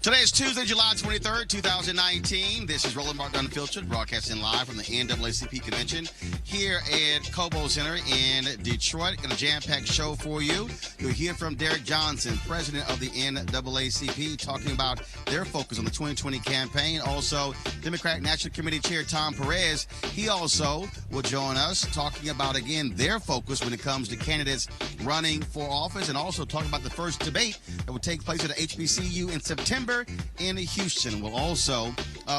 Today is Tuesday, July 23rd, 2019. This is Roland Unfiltered, broadcasting live from the NAACP convention here at Cobo Center in Detroit. Got a jam-packed show for you. You'll hear from Derrick Johnson, president of the NAACP, talking about their focus on the 2020 campaign. Also, Democratic National Committee Chair Tom Perez, he also will join us talking about, again, their focus when it comes to candidates running for office, and also talk about the first debate that will take place at the HBCU in September in Houston. We'll also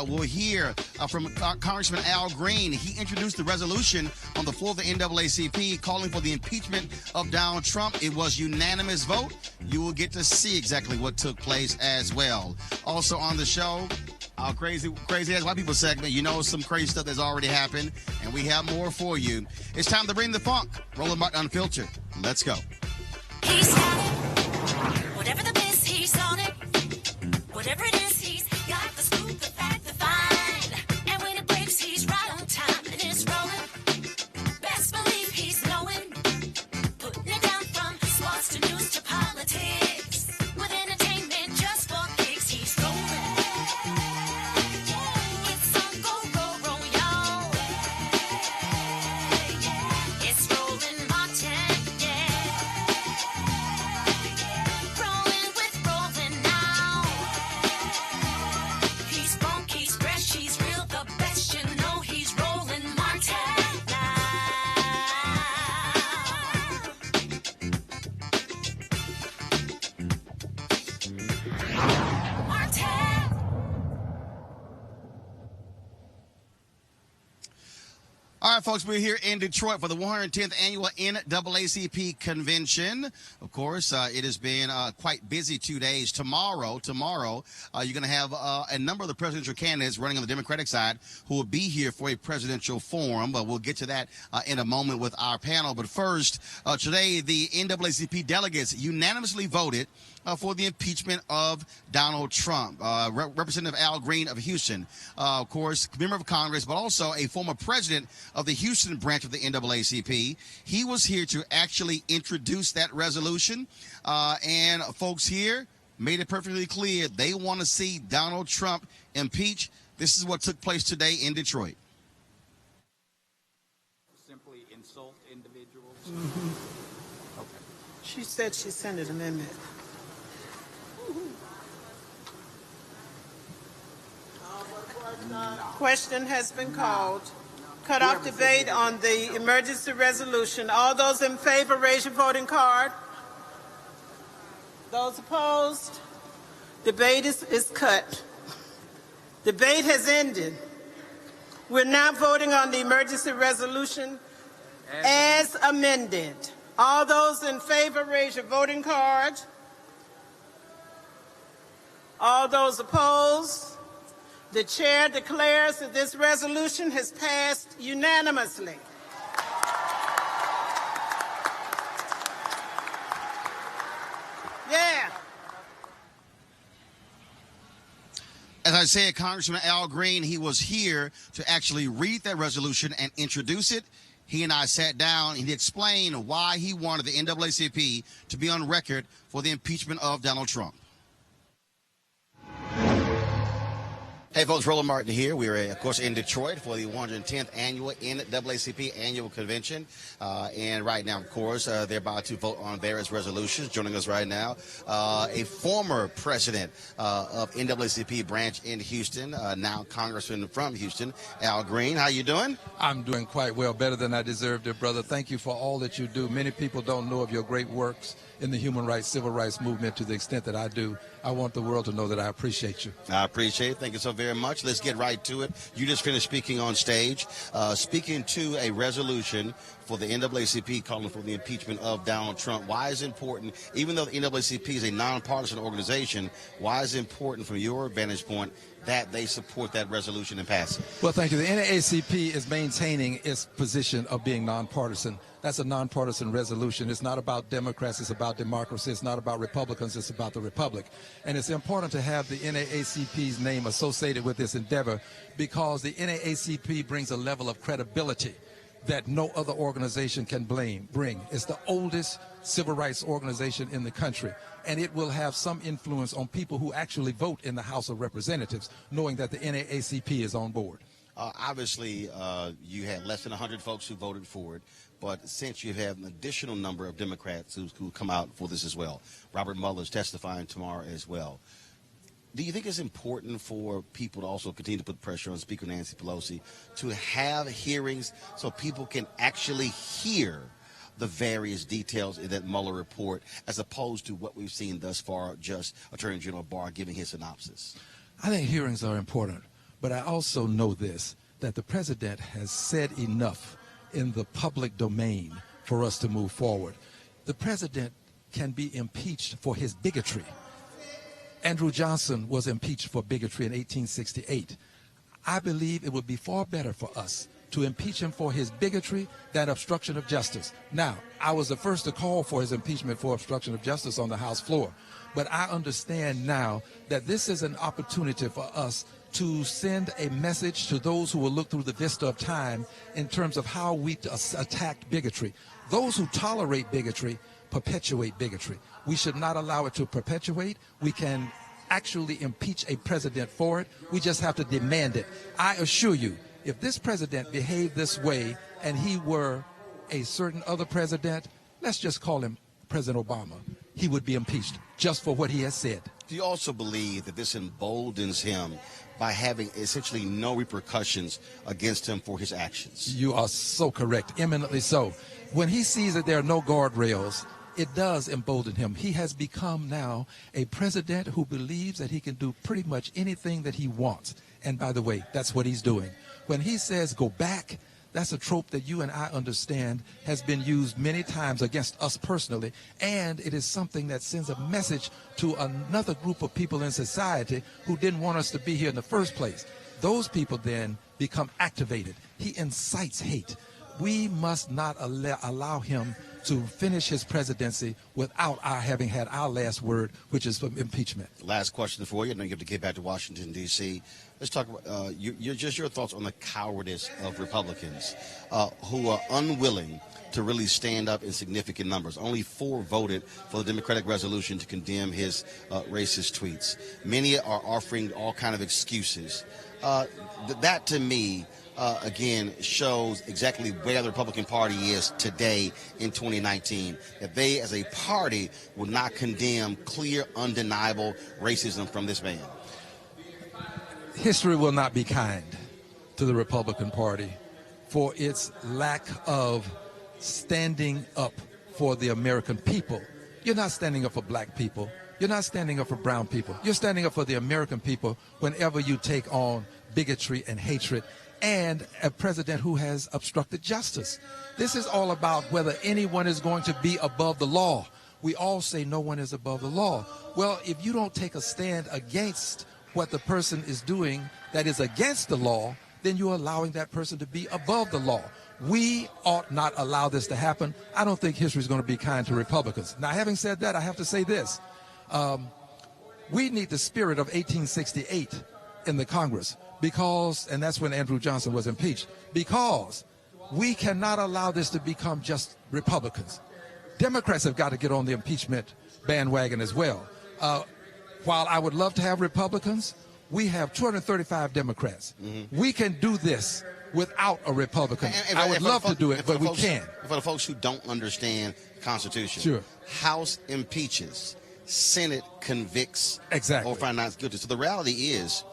we'll hear from Congressman Al Green. He introduced the resolution on the floor of the NAACP calling for the impeachment of Donald Trump. It was unanimous vote. You will get to see exactly what took place as well. Also on the show, our crazy as white people segment. You know, some crazy stuff that's already happened, and we have more for you. It's time to bring the funk. Roland Martin Unfiltered. Let's go. He's got it. Whatever the miss, he's on it. Whatever it is, he's got the scoop, the fact, the find. And when it breaks, he's right on time and it's rolling. Best believe he's knowing. Putting it down from sports to news to politics. With entertainment just for kicks, he's rolling. It's on go, y'all. It's Roland Martin, Rolling with Roland now. He's funky, he's fresh, he's real, the best, you know he's Roland Martin now. Martin. All right, folks, we're here in Detroit for the 110th annual NAACP convention. Of course, it has been quite busy 2 days. Tomorrow, you're going to have a number of the presidential candidates running on the Democratic side who will be here for a presidential forum. But we'll get to that in a moment with our panel. But first, today, the NAACP delegates unanimously voted for the impeachment of Donald Trump. Representative Al Green of Houston, of course, member of Congress, but also a former president of the Houston branch of the NAACP. He was here to actually introduce that resolution. And folks here made it perfectly clear they want to see Donald Trump impeached. This is what took place today in Detroit. Simply insult individuals? Mm-hmm. Okay. She said she sent an amendment. Question has been called. Cut off debate on the emergency resolution. All those in favor, raise your voting card. Those opposed? Debate is cut. Debate has ended. We're now voting on the emergency resolution as amended. All those in favor, raise your voting card. All those opposed? The chair declares that this resolution has passed unanimously. Yeah. As I said, Congressman Al Green, he was here to actually read that resolution and introduce it. He and I sat down and he explained why he wanted the NAACP to be on record for the impeachment of Donald Trump. Hey folks, Roland Martin here. We are, of course, in Detroit for the 110th annual NAACP annual convention. And right now, of course, they're about to vote on various resolutions. Joining us right now, a former president of NAACP branch in Houston, now congressman from Houston, Al Green. How you doing? I'm doing quite well, better than I deserve, dear brother. Thank you for all that you do. Many people don't know of your great works in the human rights, civil rights movement to the extent that I do. I want the world to know that I appreciate you. I appreciate it. Thank you so very much. Let's get right to it. You just finished speaking on stage, speaking to a resolution for the NAACP calling for the impeachment of Donald Trump. Why is it important, even though the NAACP is a nonpartisan organization, why is it important from your vantage point that they support that resolution and pass it? Well, thank you. The NAACP is maintaining its position of being nonpartisan. That's a nonpartisan resolution. It's not about Democrats, it's about democracy. It's not about Republicans, it's about the Republic. And it's important to have the NAACP's name associated with this endeavor because the NAACP brings a level of credibility that no other organization can bring. It's the oldest civil rights organization in the country, and it will have some influence on people who actually vote in the House of Representatives, knowing that the NAACP is on board. Obviously, you had less than 100 folks who voted for it, but since you have an additional number of Democrats who come out for this as well, Robert Mueller is testifying tomorrow as well. Do you think it's important for people to also continue to put pressure on Speaker Nancy Pelosi to have hearings so people can actually hear the various details in that Mueller report, as opposed to what we've seen thus far, just Attorney General Barr giving his synopsis? I think hearings are important, but I also know this, that the president has said enough in the public domain for us to move forward. The president can be impeached for his bigotry. Andrew Johnson was impeached for bigotry in 1868. I believe it would be far better for us to impeach him for his bigotry than obstruction of justice. Now, I was the first to call for his impeachment for obstruction of justice on the House floor, but I understand now that this is an opportunity for us to send a message to those who will look through the vista of time in terms of how we attack bigotry. Those who tolerate bigotry perpetuate bigotry. We should not allow it to perpetuate. We can actually impeach a president for it. We just have to demand it. I assure you, if this president behaved this way and he were a certain other president, let's just call him President Obama, he would be impeached just for what he has said. Do you also believe that this emboldens him by having essentially no repercussions against him for his actions? You are so correct, eminently so. When he sees that there are no guardrails, it does embolden him. He has become now a president who believes that he can do pretty much anything that he wants. And by the way, that's what he's doing. When he says go back, that's a trope that you and I understand has been used many times against us personally, and it is something that sends a message to another group of people in society who didn't want us to be here in the first place. Those people then become activated. He incites hate. We must not allow him to finish his presidency without our having had our last word, which is impeachment. Last question for you. I know you have to get back to Washington, D.C. Let's talk about your thoughts on the cowardice of Republicans who are unwilling to really stand up in significant numbers. Only 4 voted for the Democratic resolution to condemn his racist tweets. Many are offering all kind of excuses. That, to me, again, shows exactly where the Republican Party is today in 2019, that they as a party will not condemn clear, undeniable racism from this man. History will not be kind to the Republican Party for its lack of standing up for the American people. You're not standing up for black people. You're not standing up for brown people. You're standing up for the American people whenever you take on bigotry and hatred and a president who has obstructed justice. This is all about whether anyone is going to be above the law. We all say no one is above the law. Well, if you don't take a stand against what the person is doing that is against the law, then you're allowing that person to be above the law. We ought not allow this to happen. I don't think history is going to be kind to Republicans. Now, having said that, I have to say this. We need the spirit of 1868 in the Congress because, and that's when Andrew Johnson was impeached, because we cannot allow this to become just Republicans. Democrats have got to get on the impeachment bandwagon as well. While I would love to have Republicans, we have 235 Democrats. Mm-hmm. We can do this without a Republican. I would love to do it, but we can't. For the folks who don't understand the Constitution, sure. House impeaches, Senate convicts, exactly, or finds not guilty. So the reality is,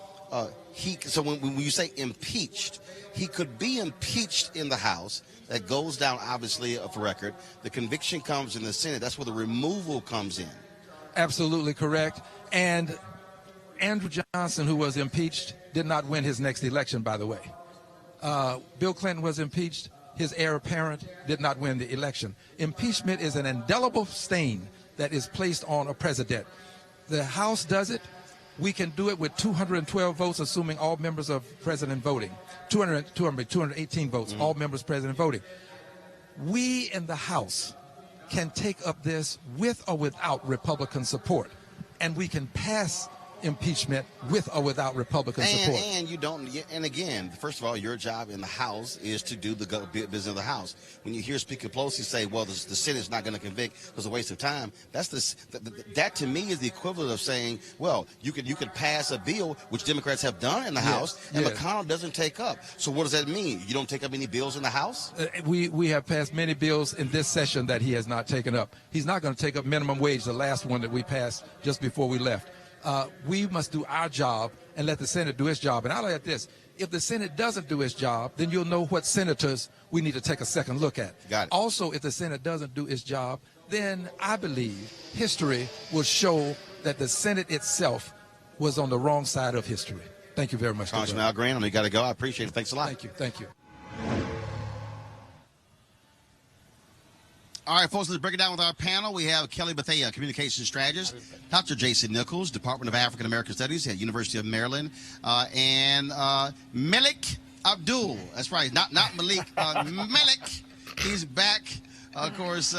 so when you say impeached, he could be impeached in the House. That goes down, obviously, for record. The conviction comes in the Senate. That's where the removal comes in. Absolutely correct. And Andrew Johnson, who was impeached, did not win his next election, by the way. Bill Clinton was impeached. His heir apparent did not win the election. Impeachment is an indelible stain that is placed on a president. The House does it. We can do it with 212 votes, assuming all members of president voting. 218 votes, all members president voting. We in the House can take up this with or without Republican support, and we can pass impeachment with or without Republican support. And you don't. And again, first of all, your job in the House is to do the business of the House. When you hear Speaker Pelosi say, "Well, the Senate's not going to convict; it's a waste of time," that to me is the equivalent of saying, "Well, you could pass a bill which Democrats have done in the House, and McConnell doesn't take up." So what does that mean? You don't take up any bills in the House? We have passed many bills in this session that he has not taken up. He's not going to take up minimum wage, the last one that we passed just before we left. We must do our job and let the Senate do its job. And I'll add this. If the Senate doesn't do its job, then you'll know what senators we need to take a second look at. Got it. Also, if the Senate doesn't do its job, then I believe history will show that the Senate itself was on the wrong side of history. Thank you very much. Congressman Al Green, we got to go. I appreciate it. Thanks a lot. Thank you. Thank you. All right, folks, let's break it down with our panel. We have Kelly Bethea, communications strategist, Dr. Jason Nichols, Department of African American Studies at University of Maryland, and Malik Abdul. That's right, not Malik. Malik, he's back. Of course,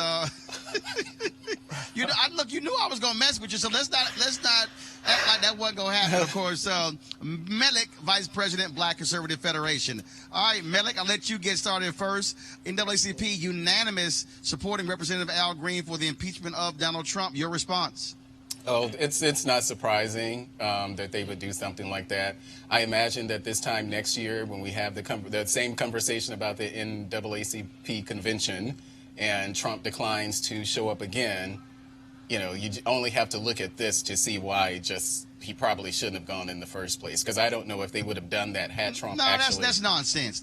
you knew I was gonna mess with you, so let's not act like that wasn't gonna happen. Of course, Malik, Vice President, Black Conservative Federation. All right, Malik, I'll let you get started first. NAACP unanimous supporting Representative Al Green for the impeachment of Donald Trump. Your response? Oh, it's not surprising that they would do something like that. I imagine that this time next year, when we have the same conversation about the NAACP convention, and Trump declines to show up again, you only have to look at this to see why he probably shouldn't have gone in the first place. Because I don't know if they would have done that had Trump actually. No, that's nonsense.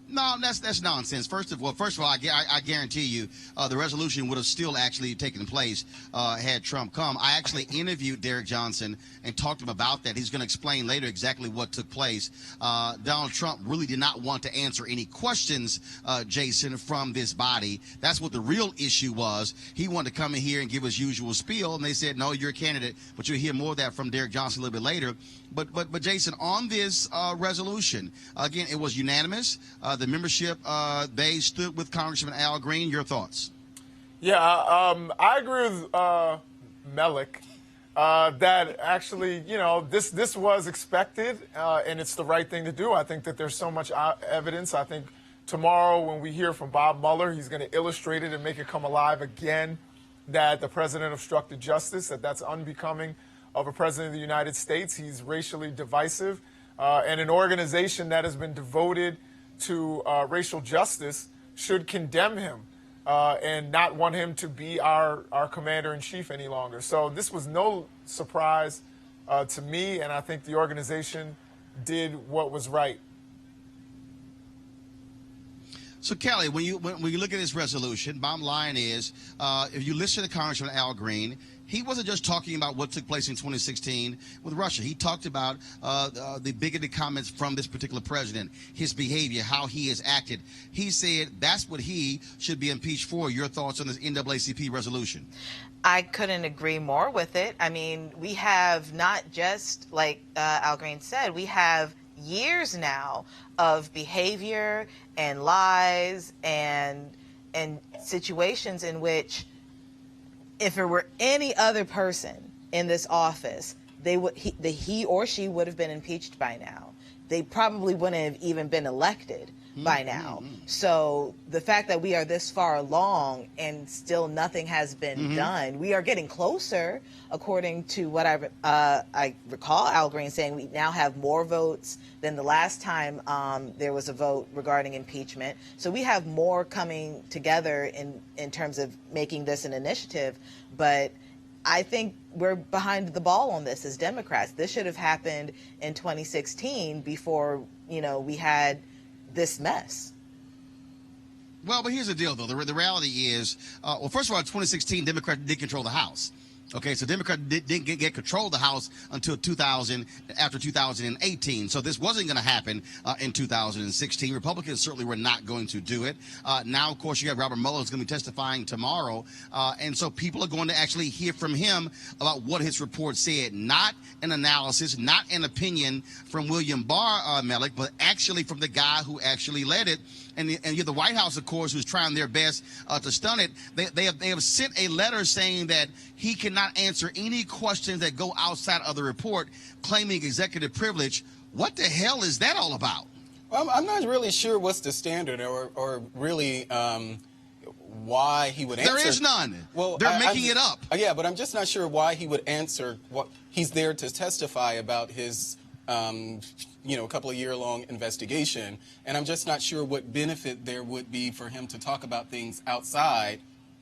No, that's nonsense. First of all, I guarantee you the resolution would have still actually taken place had Trump come. I actually interviewed Derrick Johnson and talked to him about that. He's going to explain later exactly what took place. Donald Trump really did not want to answer any questions, Jason, from this body. That's what the real issue was. He wanted to come in here and give his usual spiel, and they said, no, you're a candidate. But you'll hear more of that from Derrick Johnson a little bit later. But Jason, on this resolution, again, it was unanimous. The membership, they stood with Congressman Al Green. Your thoughts? Yeah, I agree with Malik that actually, this was expected, and it's the right thing to do. I think that there's so much evidence. I think tomorrow when we hear from Bob Mueller, he's going to illustrate it and make it come alive again that the president obstructed justice, that's unbecoming of a president of the United States. He's racially divisive, and an organization that has been devoted to racial justice should condemn him and not want him to be our commander-in-chief any longer. So this was no surprise to me, and I think the organization did what was right. So, Kelly, when you look at this resolution, bottom line is, if you listen to Congressman Al Green, he wasn't just talking about what took place in 2016 with Russia. He talked about the bigoted comments from this particular president, his behavior, how he has acted. He said that's what he should be impeached for. Your thoughts on this NAACP resolution? I couldn't agree more with it. I mean, we have not just, like Al Green said, we have years now of behavior and lies and situations in which, if it were any other person in this office, he or she would have been impeached by now. They probably wouldn't have even been elected by now. So the fact that we are this far along and still nothing has been done, we are getting closer, according to what I recall Al Green saying. We now have more votes than the last time there was a vote regarding impeachment. So we have more coming together in terms of making this an initiative. But I think we're behind the ball on this as Democrats. This should have happened in 2016 before, we had this mess. Well, but here's the deal, though. The reality is, well, first of all, in 2016, Democrats did control the House. Okay, so Democrats didn't get control of the House until after 2018. So this wasn't going to happen in 2016. Republicans certainly were not going to do it. Now, of course, you have Robert Mueller who's going to be testifying tomorrow. And so people are going to actually hear from him about what his report said. Not an analysis, not an opinion from William Barr, Malik, but actually from the guy who actually led it. And you're the White House, of course, who's trying their best to stun it. They have sent a letter saying that he can cannot answer any questions that go outside of the report, claiming executive privilege. What the hell is that all about? Well, I'm not really sure what's the standard or really why he would answer. There is none. Well, they're making it up. Yeah, but I'm just not sure why he would answer. What he's there to testify about his, couple of year-long investigation, and I'm just not sure what benefit there would be for him to talk about things outside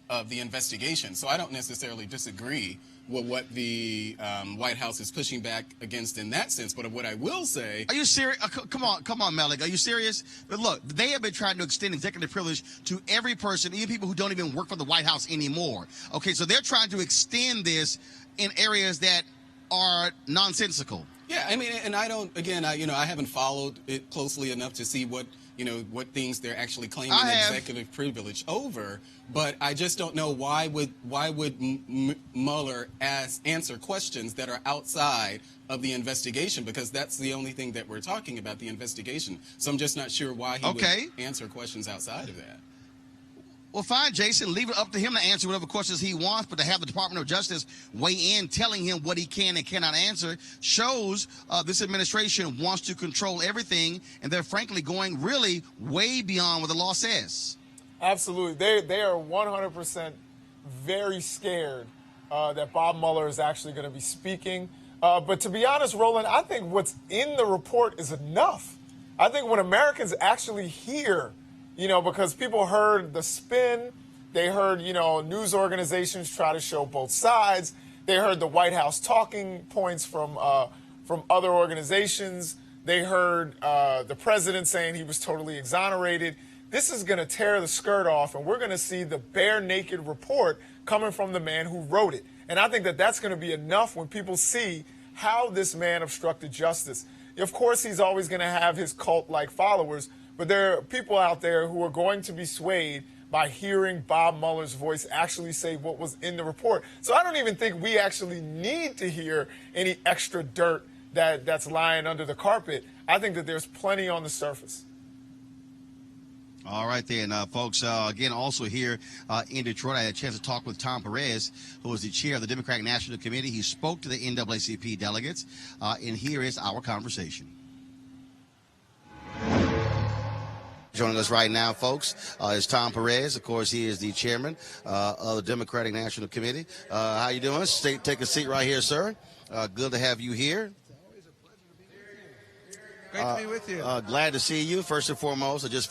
of the investigation. So I don't necessarily disagree with what the White House is pushing back against in that sense. But what I will say... Are you serious? Come on, Malik. Are you serious? But look, they have been trying to extend executive privilege to every person, even people who don't even work for the White House anymore. Okay, so they're trying to extend this in areas that are nonsensical. Yeah, I mean, and I don't, again, I haven't followed it closely enough to see what things they're actually claiming executive privilege over, but I just don't know why would Mueller answer questions that are outside of the investigation, because that's the only thing that we're talking about, the investigation. So I'm just not sure why he would answer questions outside of that. Well, fine, Jason. Leave it up to him to answer whatever questions he wants, but to have the Department of Justice weigh in, telling him what he can and cannot answer, shows this administration wants to control everything, and they're frankly going really way beyond what the law says. Absolutely. They are 100% very scared that Bob Mueller is actually going to be speaking. But to be honest, Roland, I think what's in the report is enough. I think when Americans actually hear, because people heard the spin, they heard, news organizations try to show both sides. They heard the White House talking points from other organizations. They heard the president saying he was totally exonerated. This is going to tear the skirt off, and we're going to see the bare naked report coming from the man who wrote it. And I think that that's going to be enough when people see how this man obstructed justice. Of course, he's always going to have his cult-like followers, but there are people out there who are going to be swayed by hearing Bob Mueller's voice actually say what was in the report. So I don't even think we actually need to hear any extra dirt that's lying under the carpet. I think that there's plenty on the surface. All right then, folks. Again, also here in Detroit, I had a chance to talk with Tom Perez, who is the chair of the Democratic National Committee. He spoke to the NAACP delegates, and here is our conversation. Joining us right now, folks, is Tom Perez. Of course, he is the chairman of the Democratic National Committee. How you doing? Take a seat right here, sir. Good to have you here. Great to be with you. Glad to see you. First and foremost, I just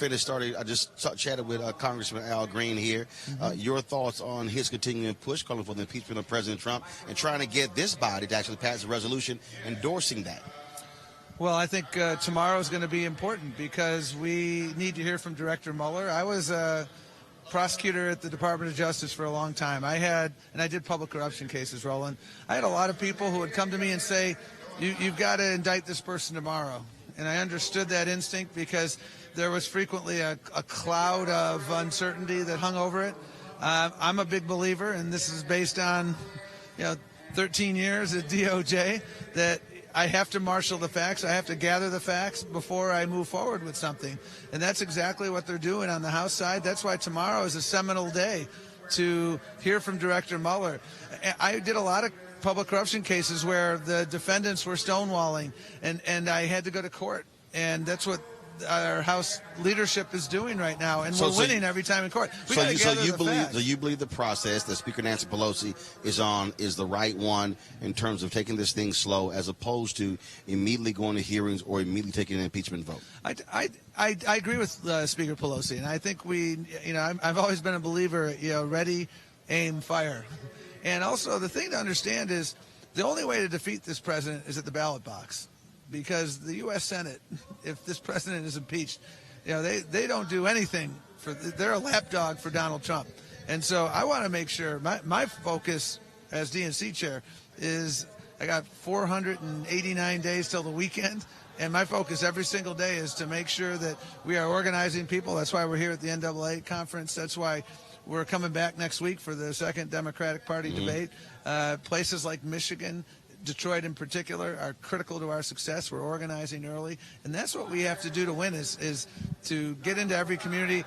chatted with Congressman Al Green here. Your thoughts on his continuing push, calling for the impeachment of President Trump, and trying to get this body to actually pass a resolution endorsing that. Well, I think tomorrow is going to be important because we need to hear from Director Mueller. I was a prosecutor at the Department of Justice for a long time. I did public corruption cases, Roland. I had a lot of people who would come to me and say, you've got to indict this person tomorrow. And I understood that instinct because there was frequently a cloud of uncertainty that hung over it. I'm a big believer, and this is based on 13 years at DOJ, that I have to marshal the facts. I have to gather the facts before I move forward with something. And that's exactly what they're doing on the House side. That's why tomorrow is a seminal day to hear from Director Mueller. I did a lot of public corruption cases where the defendants were stonewalling, and I had to go to court. And that's what our House leadership is doing right now, and we're winning every time in court. So you believe the process that Speaker Nancy Pelosi is the right one in terms of taking this thing slow, as opposed to immediately going to hearings or immediately taking an impeachment vote? I agree with Speaker Pelosi, and I think I've always been a believer, ready, aim, fire. And also the thing to understand is the only way to defeat this president is at the ballot box. Because the U.S. Senate, if this president is impeached, they don't do anything. They're a lapdog for Donald Trump. And so I want to make sure my focus as DNC chair is I got 489 days till the weekend. And my focus every single day is to make sure that we are organizing people. That's why we're here at the NAA conference. That's why we're coming back next week for the second Democratic Party debate. Places like Michigan, Detroit in particular, are critical to our success. We're organizing early, and that's what we have to do to win is to get into every community,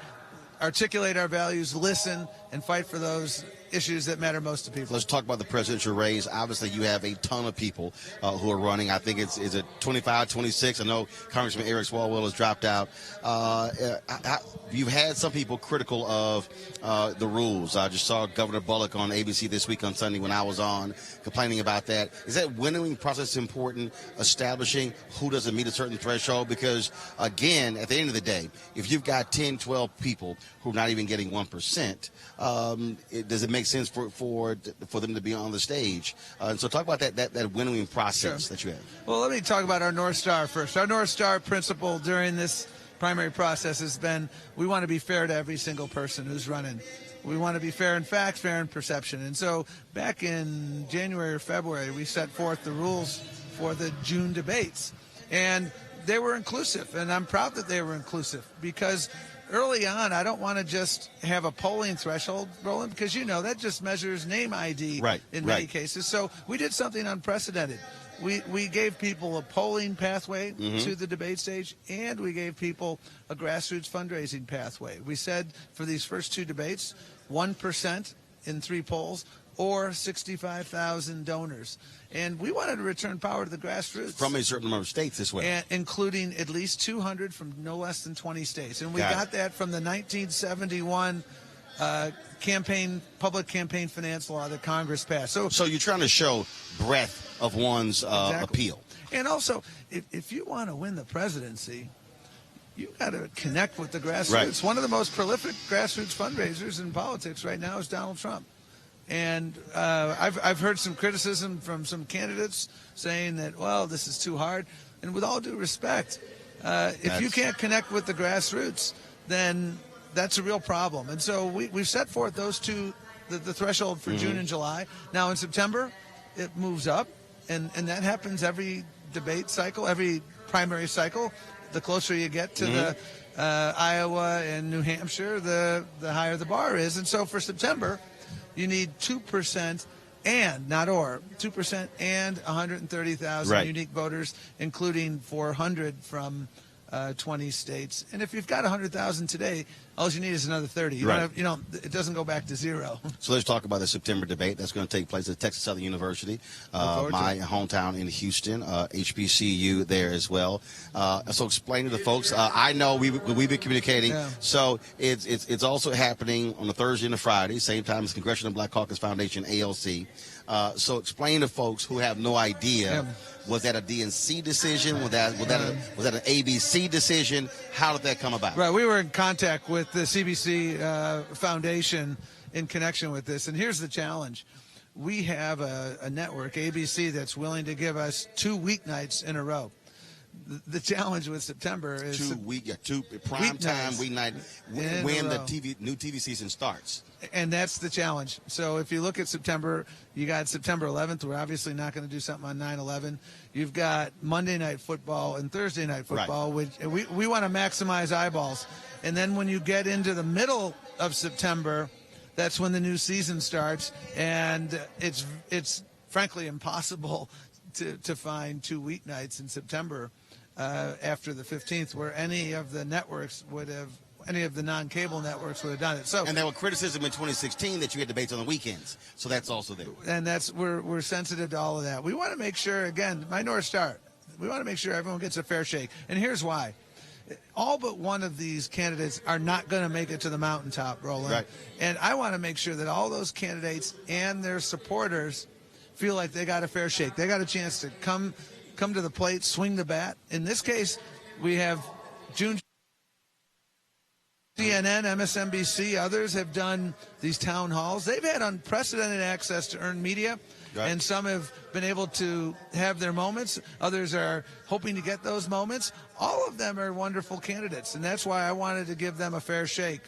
articulate our values, listen, and fight for those issues that matter most to people. Let's talk about the presidential race. Obviously, you have a ton of people who are running. I think is it 25, 26? I know Congressman Eric Swalwell has dropped out. You've had some people critical of the rules. I just saw Governor Bullock on ABC this week on Sunday when I was on, complaining about that. Is that winnowing process important, establishing who doesn't meet a certain threshold? Because, again, at the end of the day, if you've got 10, 12 people who are not even getting 1%, does it make sense for them to be on the stage? And so talk about that winnowing process that you have. Well, let me talk about our North Star first. Our North Star principle during this primary process has been we want to be fair to every single person who's running. We want to be fair in facts, fair in perception. And so back in January or February, we set forth the rules for the June debates. And they were inclusive, and I'm proud that they were inclusive because early on, I don't want to just have a polling threshold, Roland, because, that just measures name ID in many cases. So we did something unprecedented. We gave people a polling pathway to the debate stage, and we gave people a grassroots fundraising pathway. We said for these first two debates, 1% in 3 polls or 65,000 donors. And we wanted to return power to the grassroots. From a certain number of states as well. And including at least 200 from no less than 20 states. And we got that from the 1971 public campaign finance law that Congress passed. So you're trying to show breadth of one's appeal. And also, if you want to win the presidency, you got to connect with the grassroots. Right. One of the most prolific grassroots fundraisers in politics right now is Donald Trump. And I've heard some criticism from some candidates saying that, well, this is too hard. And with all due respect, if you can't connect with the grassroots, then that's a real problem. And so we've set forth those two, the threshold for June and July. Now in September, it moves up, and that happens every debate cycle, every primary cycle. The closer you get to the Iowa and New Hampshire, the higher the bar is. And so for September, you need 2% and, not or, 2% and 130,000 unique voters, including 400 from 20 states. And if you've got 100,000 today, all you need is another 30. It doesn't go back to zero. So let's talk about the September debate that's going to take place at Texas Southern University, my hometown in Houston, HBCU there as well. So explain to the folks. I know we've been communicating. Yeah. So it's also happening on a Thursday and a Friday, same time as Congressional Black Caucus Foundation, ALC. So explain to folks who have no idea. Yeah. Was that a DNC decision? Was that an ABC decision? How did that come about? Right, we were in contact with the CBC Foundation in connection with this, and here's the challenge: we have a network, ABC, that's willing to give us 2 weeknights in a row. The challenge with September is two prime time weeknight when the new TV season starts. And that's the challenge. So if you look at September, you got September 11th. We're obviously not going to do something on 9/11. You've got Monday Night Football and Thursday Night Football, which we want to maximize eyeballs. And then when you get into the middle of September, that's when the new season starts, and it's frankly impossible to find 2 weeknights in September after the 15th where any of the networks would have. Any of the non-cable networks would have done it. So, and there were criticism in 2016 that you had debates on the weekends. So that's also there. And we're sensitive to all of that. We want to make sure, again, my North Star, we want to make sure everyone gets a fair shake. And here's why. All but one of these candidates are not going to make it to the mountaintop, Roland. Right. And I want to make sure that all those candidates and their supporters feel like they got a fair shake. They got a chance to come to the plate, swing the bat. In this case, we have June. CNN, MSNBC, others have done these town halls. They've had unprecedented access to earned media, and some have been able to have their moments. Others are hoping to get those moments. All of them are wonderful candidates, and that's why I wanted to give them a fair shake.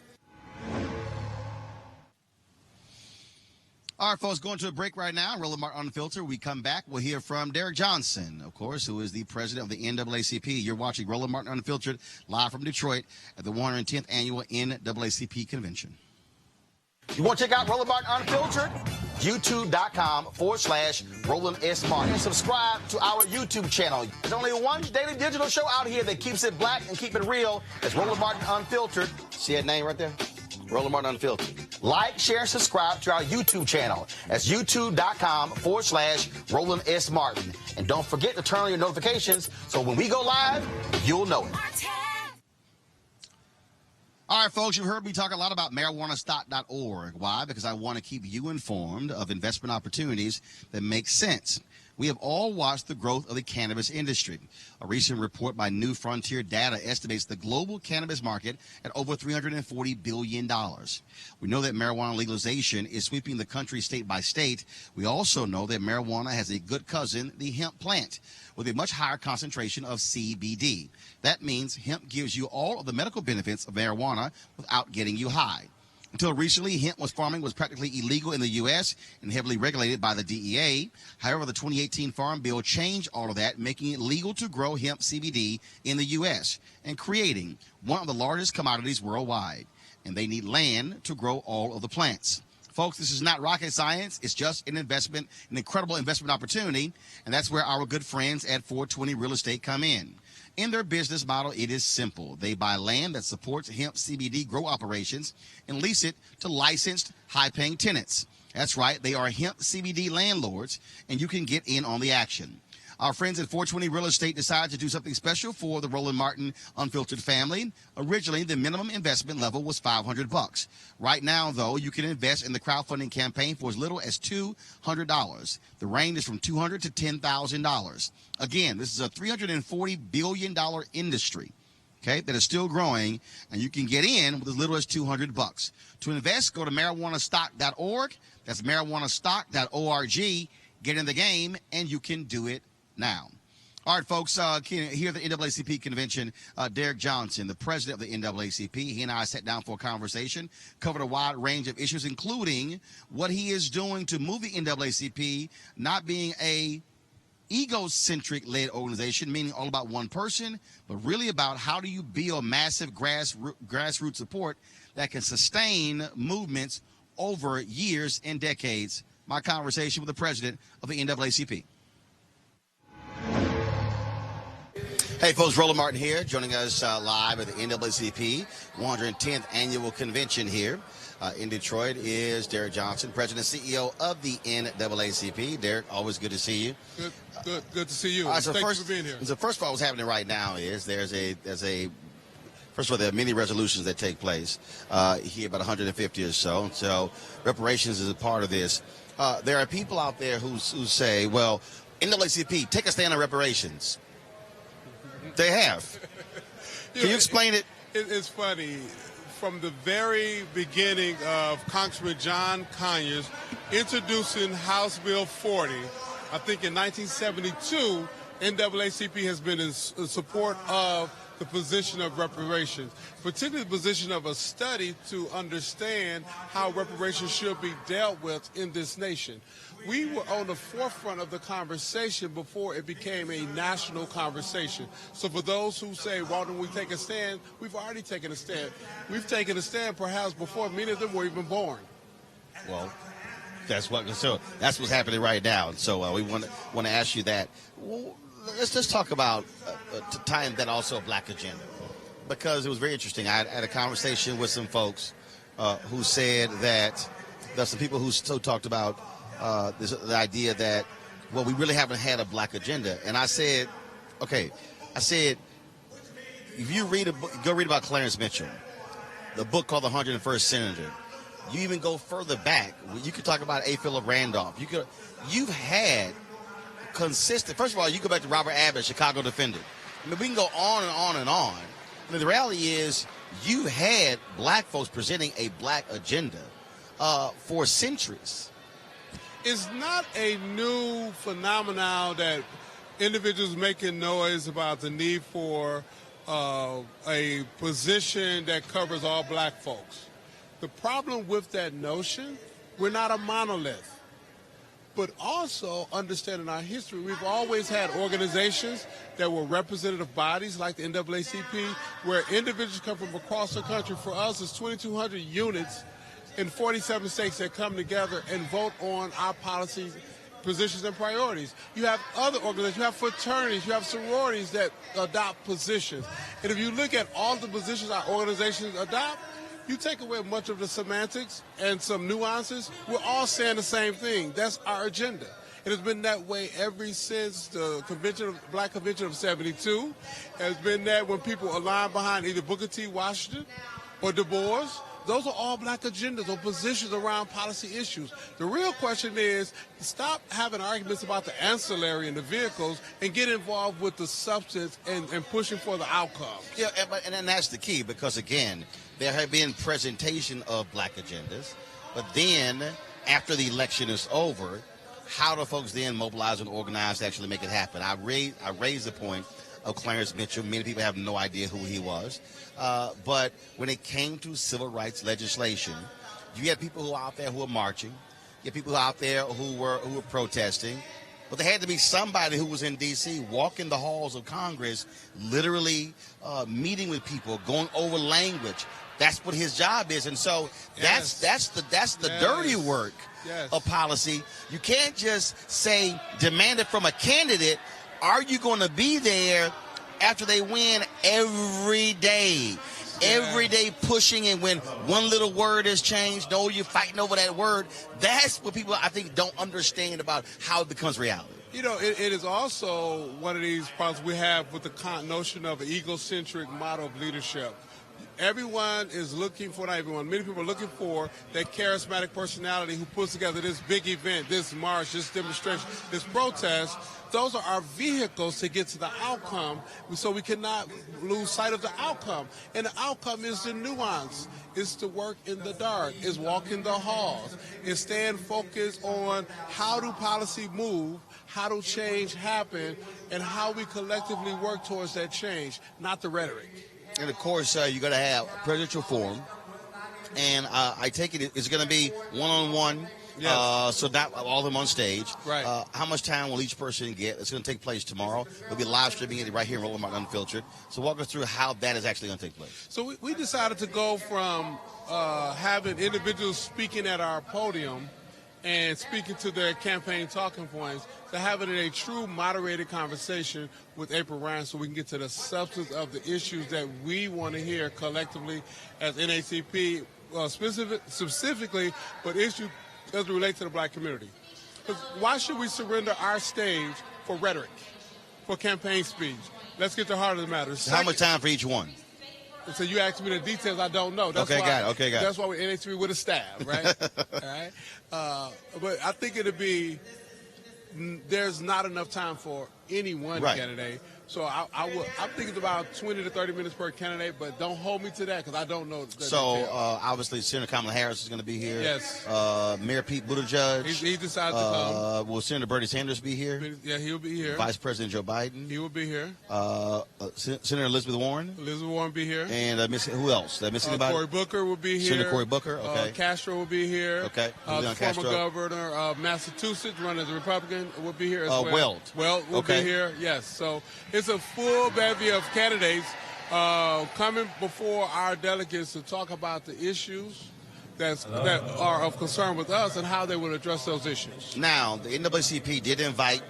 All right, folks, going to a break right now. Roland Martin Unfiltered. We come back. We'll hear from Derrick Johnson, of course, who is the president of the NAACP. You're watching Roland Martin Unfiltered live from Detroit at the 110th Annual NAACP Convention. You want to check out Roland Martin Unfiltered? YouTube.com/Roland S. Martin. And subscribe to our YouTube channel. There's only one daily digital show out here that keeps it black and keep it real. It's Roland Martin Unfiltered. See that name right there? Roland Martin Unfiltered. Like, share, and subscribe to our YouTube channel. That's youtube.com/Roland S. Martin. And don't forget to turn on your notifications so when we go live, you'll know it. All right, folks, you've heard me talk a lot about marijuanastock.org. Why? Because I want to keep you informed of investment opportunities that make sense. We have all watched the growth of the cannabis industry. A recent report by New Frontier Data estimates the global cannabis market at over $340 billion. We know that marijuana legalization is sweeping the country state by state. We also know that marijuana has a good cousin, the hemp plant, with a much higher concentration of CBD. That means hemp gives you all of the medical benefits of marijuana without getting you high. Until recently, hemp farming was practically illegal in the U.S. and heavily regulated by the DEA. However, the 2018 Farm Bill changed all of that, making it legal to grow hemp CBD in the U.S. and creating one of the largest commodities worldwide. And they need land to grow all of the plants. Folks, this is not rocket science. It's just an investment, an incredible investment opportunity. And that's where our good friends at 420 Real Estate come in. In their business model, it is simple. They buy land that supports hemp CBD grow operations and lease it to licensed, high-paying tenants. That's right, they are hemp CBD landlords, and you can get in on the action. Our friends at 420 Real Estate decided to do something special for the Roland Martin Unfiltered family. Originally, the minimum investment level was $500. Right now, though, you can invest in the crowdfunding campaign for as little as $200. The range is from $200 to $10,000. Again, this is a $340 billion industry, okay, that is still growing, and you can get in with as little as $200. To invest, go to marijuanastock.org. That's marijuanastock.org. Get in the game, and you can do it now. All right, folks, here at the NAACP convention, Derrick Johnson, the president of the NAACP, he and I sat down for a conversation, covered a wide range of issues, including what he is doing to move the NAACP, not being a egocentric-led organization, meaning all about one person, but really about how do you build massive grassroots support that can sustain movements over years and decades. My conversation with the president of the NAACP. Hey, folks, Roland Martin here, joining us live at the NAACP 110th annual convention here in Detroit is Derrick Johnson, president and CEO of the NAACP. Derrick, always good to see you. Good to see you. So Thank you for being here. So first of all, what's happening right now is first of all, there are many resolutions that take place here, about 150 or so. So reparations is a part of this. There are people out there who say, well, NAACP, take a stand on reparations. They have. Can you explain it? It's funny. From the very beginning of Congressman John Conyers introducing House Bill 40, I think in 1972, NAACP has been in support of the position of reparations, particularly the position of a study to understand how reparations should be dealt with in this nation. We were on the forefront of the conversation before it became a national conversation. So for those who say, why don't we take a stand, we've already taken a stand. We've taken a stand perhaps before many of them were even born. Well, that's what's happening right now. So we want to ask you that. Well, let's just talk about tying that also a black agenda, because it was very interesting. I had a conversation with some folks who said that there's some people who still talked about the idea that, well, we really haven't had a black agenda. And I said, okay, if you read a book, go read about Clarence Mitchell, the book called The 101st Senator. You even go further back. You could talk about A. Philip Randolph. You've had consistent. First of all, you go back to Robert Abbott, Chicago defender. I mean, we can go on and on and on. I mean, the reality is you had black folks presenting a black agenda for centuries. It's not a new phenomenon that individuals making noise about the need for a position that covers all black folks. The problem with that notion, we're not a monolith. But also, understanding our history, we've always had organizations that were representative bodies like the NAACP, where individuals come from across the country. For us, it's 2,200 units in 47 states that come together and vote on our policies, positions, and priorities. You have other organizations, you have fraternities, you have sororities that adopt positions. And if you look at all the positions our organizations adopt, you take away much of the semantics and some nuances, we're all saying the same thing. That's our agenda. It has been that way ever since the Black Convention of '72. It has been that when people align behind either Booker T. Washington or Du Bois. Those are all black agendas or positions around policy issues. The real question is, stop having arguments about the ancillary and the vehicles and get involved with the substance and pushing for the outcomes. Yeah, and that's the key, because, again, there have been presentation of black agendas, but then after the election is over, how do folks then mobilize and organize to actually make it happen? I raised the point of Clarence Mitchell. Many people have no idea who he was. But when it came to civil rights legislation, you had people who were out there who were marching. You had people out there who were protesting. But there had to be somebody who was in D.C. walking the halls of Congress, literally meeting with people, going over language. That's what his job is. And so that's the dirty work of policy. You can't just say, demand it from a candidate. Are you going to be there after they win every day? Every day pushing, and when one little word is changed, no, you're fighting over that word. That's what people, I think, don't understand about how it becomes reality. You know, it is also one of these problems we have with the notion of an egocentric model of leadership. Everyone is looking for, not everyone, many people are looking for that charismatic personality who puts together this big event, this march, this demonstration, this protest. Those are our vehicles to get to the outcome, so we cannot lose sight of the outcome. And the outcome is the nuance. It's to work in the dark. It's walking the halls. It's staying focused on how do policy move, how do change happen, and how we collectively work towards that change, not the rhetoric. And, of course, you're going to have a presidential forum. And I take it's going to be one-on-one. Yes. So not all of them on stage. Right. How much time will each person get? It's going to take place tomorrow. We'll be live streaming it right here in Roland Unfiltered. So walk us through how that is actually going to take place. So we decided to go from having individuals speaking at our podium and speaking to their campaign talking points to having a true moderated conversation with April Ryan so we can get to the substance of the issues that we want to hear collectively as NAACP, specifically, but issues as it relates to the black community. Because why should we surrender our stage for rhetoric, for campaign speech? Let's get to the heart of the matter. How much time for each one? So you asked me the details I don't know. That's got it. That's why we're NAACP with a staff, right? All right. But I think there's not enough time for any one candidate. So I'm thinking about 20 to 30 minutes per candidate, but don't hold me to that because I don't know. Obviously, Senator Kamala Harris is going to be here. Yes. Mayor Pete Buttigieg. He decided to come. Will Senator Bernie Sanders be here? Yeah, he'll be here. Vice President Joe Biden. He will be here. Senator Elizabeth Warren. Elizabeth Warren will be here. And who else? Did I miss anybody? Cory Booker will be here. Senator Cory Booker. Okay. Castro will be here. Okay. The former governor of Massachusetts, running as a Republican, will be here as well. Weld will be here. Yes. So it's a full bevy of candidates coming before our delegates to talk about the issues that are of concern with us and how they will address those issues. Now, the NAACP did invite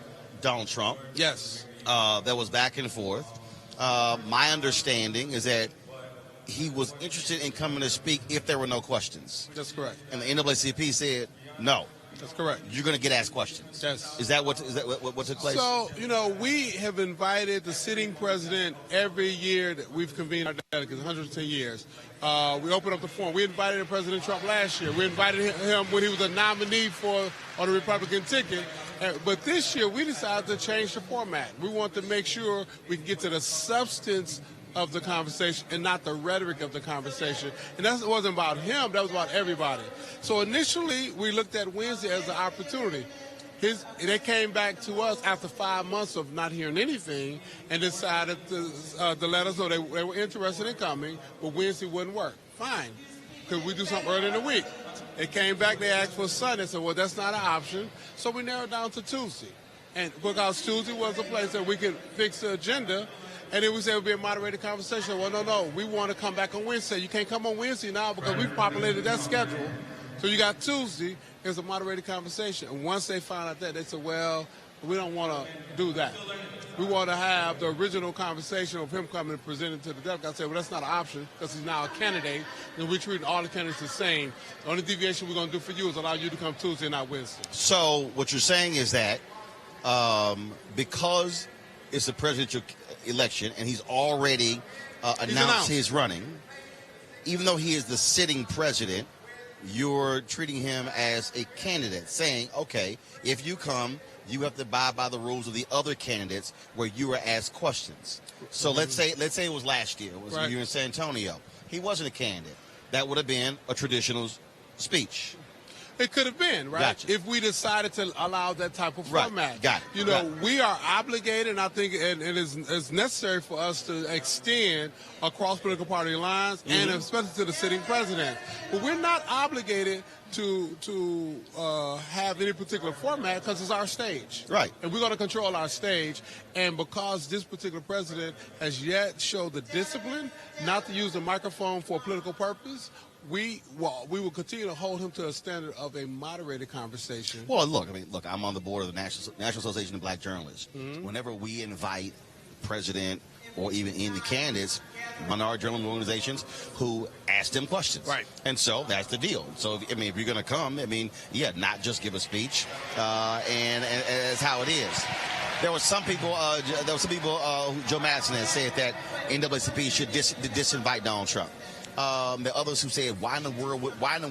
Donald Trump. Yes. That was back and forth. My understanding is that he was interested in coming to speak if there were no questions. That's correct. And the NAACP said no. That's correct. You're going to get asked questions. Yes. Is that what took place? So, we have invited the sitting president every year that we've convened our delegates, 110 years. We opened up the forum. We invited President Trump last year. We invited him when he was a nominee on the Republican ticket. But this year, we decided to change the format. We want to make sure we can get to the substance of the conversation and not the rhetoric of the conversation. And that wasn't about him, that was about everybody. So initially, we looked at Wednesday as an opportunity. They came back to us after 5 months of not hearing anything and decided to let us know they were interested in coming, but Wednesday wouldn't work. Fine. Could we do something early in the week? They came back, they asked for Sunday, said, well, that's not an option. So we narrowed down to Tuesday. And because Tuesday was a place that we could fix the agenda, and then we said it would be a moderated conversation. Well, no, we want to come back on Wednesday. You can't come on Wednesday now because we've populated that schedule. So you got Tuesday, it's a moderated conversation. And once they found out that, they said, well, We don't want to do that. We want to have the original conversation of him coming and presenting to the delegate. I said, well, that's not an option because he's now a candidate, and we're treating all the candidates the same. The only deviation we're going to do for you is allow you to come Tuesday and not Wednesday. So what you're saying is that because it's a presidential election and he's already announced his running, even though he is the sitting president, you're treating him as a candidate, saying, okay, if you come, you have to abide by the rules of the other candidates where you were asked questions. So let's say it was last year. It was you in San Antonio. He wasn't a candidate. That would have been a traditional speech. It could have been, right? Gotcha. If we decided to allow that type of format. Got it. You know, we are obligated, and I think it is necessary for us to extend across political party lines and especially to the sitting president. But we're not obligated to have any particular format because it's our stage. Right. And we're going to control our stage. And because this particular president has yet showed the discipline not to use the microphone for a political purpose, we will continue to hold him to a standard of a moderated conversation. Well, look, I'm on the board of the National Association of Black Journalists. Whenever we invite the president or even any candidates, minority journalism organizations, who ask them questions. Right. And so that's the deal. So, if you're going to come, not just give a speech, and that's how it is. There were some people, Joe Madison has said that NAACP should disinvite Donald Trump. There are others who said, why in the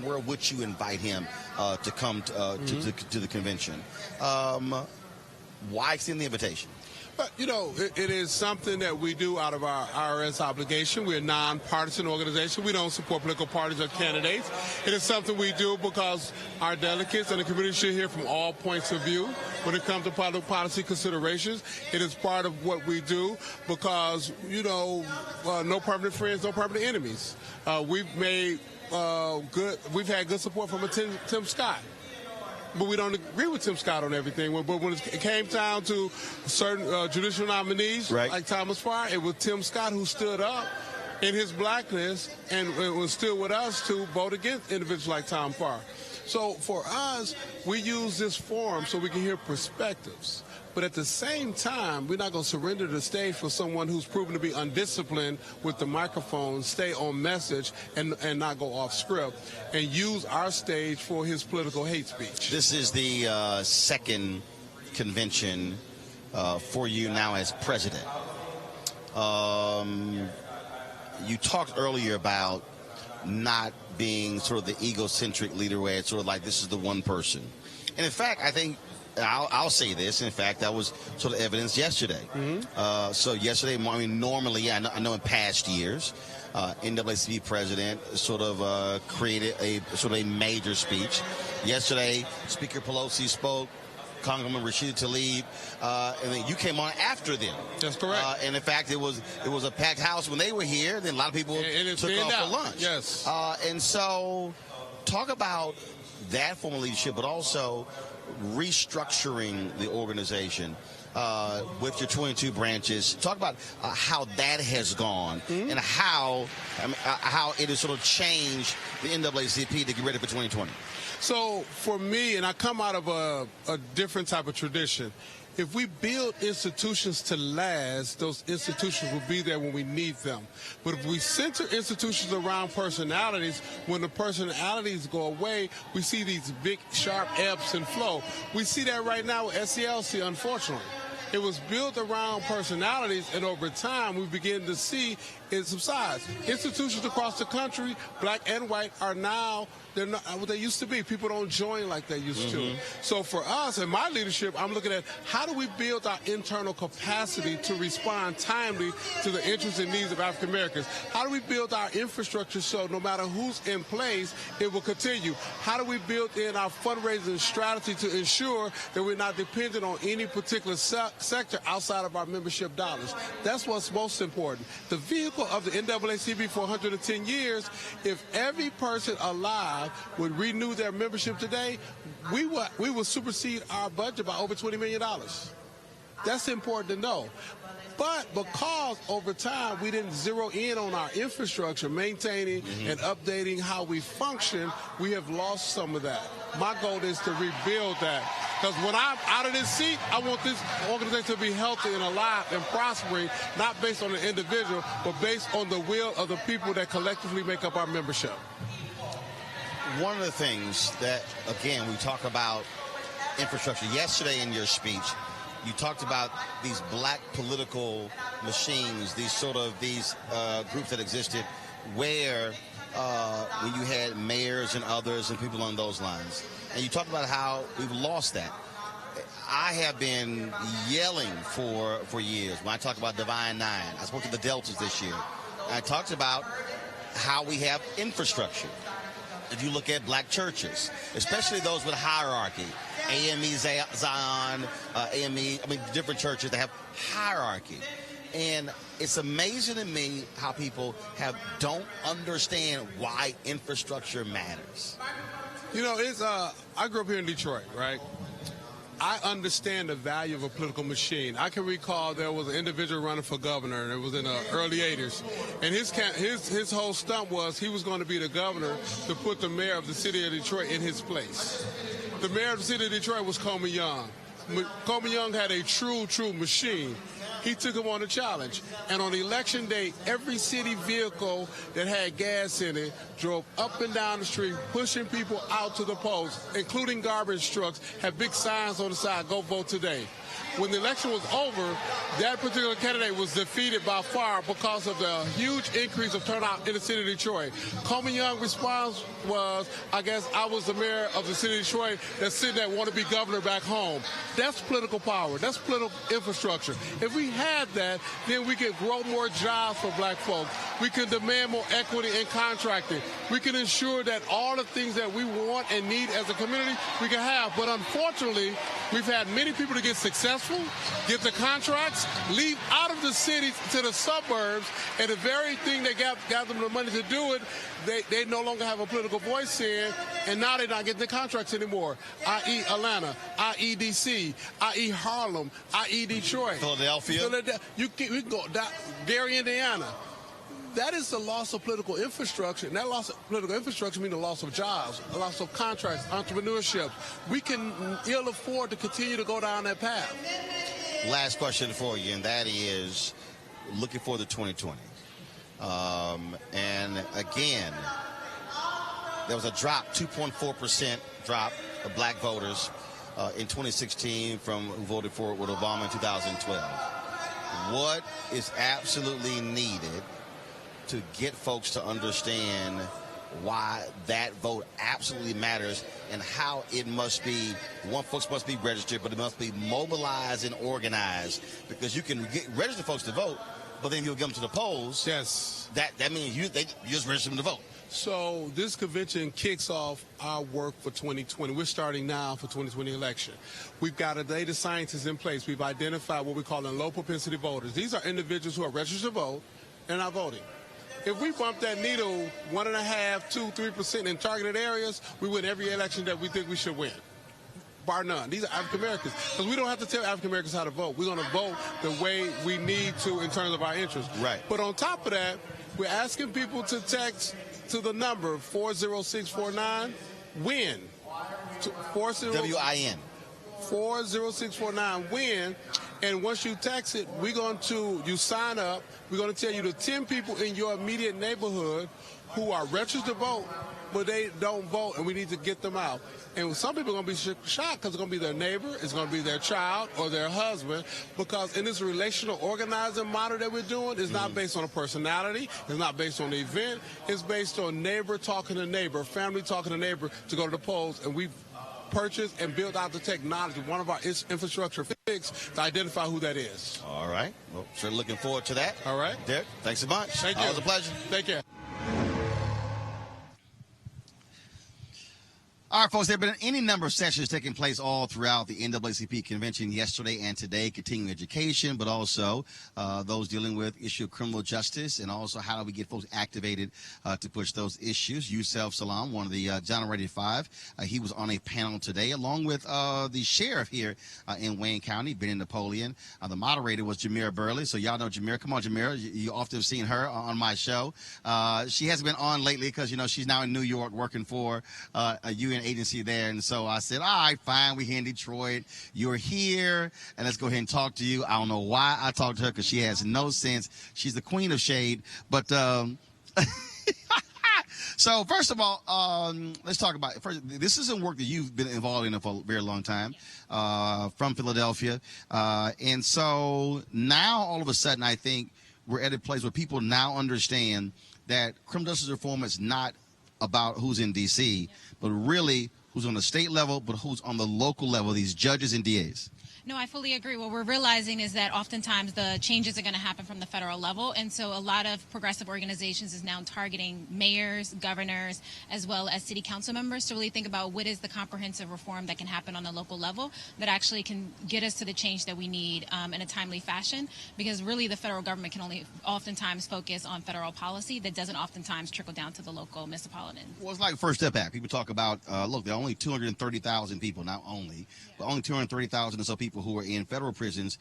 world would you invite him to come to the convention? Why extend the invitation? But, it is something that we do out of our IRS obligation. We're a nonpartisan organization. We don't support political parties or candidates. It is something we do because our delegates and the community should hear from all points of view when it comes to public policy considerations. It is part of what we do because, no permanent friends, no permanent enemies. We've had good support from Tim Scott. But we don't agree with Tim Scott on everything. But when it came down to certain judicial nominees, like Thomas Farr, it was Tim Scott who stood up in his blackness and was still with us to vote against individuals like Tom Farr. So for us, we use this forum so we can hear perspectives. But at the same time, we're not going to surrender the stage for someone who's proven to be undisciplined with the microphone, stay on message, and not go off script, and use our stage for his political hate speech. This is the second convention for you now as president. You talked earlier about not being sort of the egocentric leader where it's sort of like this is the one person. And in fact, I think I'll say this. In fact, that was sort of evidence yesterday. So yesterday, normally, I know in past years, NAACP president sort of created a major speech. Yesterday, Speaker Pelosi spoke. Congressman Rashida Tlaib, and then you came on after them. That's correct. And in fact, it was a packed house when they were here. Then a lot of people took off for lunch. Yes. And so, talk about that form of leadership, but also restructuring the organization with your 22 branches. Talk about how that has gone and how it has sort of changed the NAACP to get ready for 2020. So for me, and I come out of a different type of tradition, if we build institutions to last, those institutions will be there when we need them. But if we center institutions around personalities, when the personalities go away, we see these big, sharp ebbs and flow. We see that right now with SCLC, unfortunately. It was built around personalities, and over time, we begin to see it subside. Institutions across the country, black and white, are now, they're not what they used to be. People don't join like they used to. So for us, in my leadership, I'm looking at how do we build our internal capacity to respond timely to the interests and needs of African Americans? How do we build our infrastructure so no matter who's in place, it will continue? How do we build in our fundraising strategy to ensure that we're not dependent on any particular sector outside of our membership dollars? That's what's most important. The vehicle of the NAACP for 110 years, if every person alive would renew their membership today, we will supersede our budget by over $20 million. That's important to know. But because over time we didn't zero in on our infrastructure, maintaining and updating how we function, we have lost some of that. My goal is to rebuild that. Because when I'm out of this seat, I want this organization to be healthy and alive and prospering, not based on the individual, but based on the will of the people that collectively make up our membership. One of the things that, again, we talk about infrastructure. Yesterday in your speech, you talked about these black political machines, these groups that existed where when you had mayors and others and people on those lines. And you talked about how we've lost that. I have been yelling for years. When I talk about Divine Nine, I spoke to the Deltas this year. And I talked about how we have infrastructure. If you look at black churches, especially those with hierarchy, AME Zion, different churches that have hierarchy. And it's amazing to me how people don't understand why infrastructure matters. You know, I grew up here in Detroit, right? I understand the value of a political machine. I can recall there was an individual running for governor, and it was in the early 80s. And his whole stunt was he was going to be the governor to put the mayor of the city of Detroit in his place. The mayor of the city of Detroit was Coleman Young. Coleman Young had a true machine. He took him on a challenge. And on election day, every city vehicle that had gas in it drove up and down the street, pushing people out to the polls, including garbage trucks, had big signs on the side, "Go vote today." When the election was over, that particular candidate was defeated by far because of the huge increase of turnout in the city of Detroit. Coleman Young's response was, I guess I was the mayor of the city of Detroit that's sitting there want to be governor back home. That's political power. That's political infrastructure. If we had that, then we could grow more jobs for black folks. We can demand more equity in contracting. We can ensure that all the things that we want and need as a community, we can have. But unfortunately, we've had many people to get successful, get the contracts, leave out of the cities to the suburbs, and the very thing that got them the money to do it, they no longer have a political voice in, and now they're not getting the contracts anymore, i.e. Atlanta, i.e. D.C., i.e. Harlem, i.e. Detroit. Philadelphia. We can go down, Gary, Indiana. That is the loss of political infrastructure, and that loss of political infrastructure means the loss of jobs, a loss of contracts, entrepreneurship. We can ill afford to continue to go down that path. Last question for you, and that is looking for the 2020. And again, there was a drop, 2.4% drop of black voters in 2016 from who voted for with Obama in 2012. What is absolutely needed to get folks to understand why that vote absolutely matters and how it must be, folks must be registered, but it must be mobilized and organized, because you can register folks to vote, but then you'll get them to the polls. Yes. That means you just register them to vote. So this convention kicks off our work for 2020. We're starting now for 2020 election. We've got a data scientists in place. We've identified what we call low propensity voters. These are individuals who are registered to vote and not voting. If we bump that needle 1.5%, 2%, 3% in targeted areas, we win every election that we think we should win, bar none. These are African Americans, because we don't have to tell African Americans how to vote. We're going to vote the way we need to in terms of our interests. Right. But on top of that, we're asking people to text to the number 40649 WIN. WIN. 40649 WIN. And once you text it, you sign up. We're going to tell you the 10 people in your immediate neighborhood who are registered to vote, but they don't vote, and we need to get them out. And some people are going to be shocked because it's going to be their neighbor, it's going to be their child or their husband, because in this relational organizing model that we're doing, it's not based on a personality, it's not based on the event, it's based on neighbor talking to neighbor, family talking to neighbor to go to the polls, and we've purchased and built out the technology, one of our infrastructure fix, to identify who that is. All right. Well, sure looking forward to that. All right. Derrick, thanks a bunch. Thank you. Always a pleasure. Take care. All right, folks, there have been any number of sessions taking place all throughout the NAACP convention yesterday and today, continuing education, but also those dealing with issue of criminal justice, and also how do we get folks activated to push those issues. Yusef Salam, one of the John Radio 5, he was on a panel today, along with the sheriff here in Wayne County, Benny Napoleon. The moderator was Jamira Burley, so y'all know Jamira. Come on, Jamira. You often have seen her on my show. She hasn't been on lately because, you know, she's now in New York working for a UN agency there, and so I said, all right, fine, we're here in Detroit, you're here, and let's go ahead and talk to you. I don't know why I talked to her, because she has no sense. She's the queen of shade, but so first of all, let's talk about it. First, this is some work that you've been involved in for a very long time, from Philadelphia, and so now all of a sudden I think we're at a place where people now understand that criminal justice reform is not about who's in D.C., but really who's on the state level, but who's on the local level, these judges and DAs. No, I fully agree. What we're realizing is that oftentimes the changes are going to happen from the federal level. And so a lot of progressive organizations is now targeting mayors, governors, as well as city council members to really think about what is the comprehensive reform that can happen on the local level that actually can get us to the change that we need in a timely fashion. Because really the federal government can only oftentimes focus on federal policy that doesn't oftentimes trickle down to the local municipalities. Well, it's like First Step Act. People talk about, look, there are only 230,000 people, not only, but only 230,000 or so people who are in federal prisons.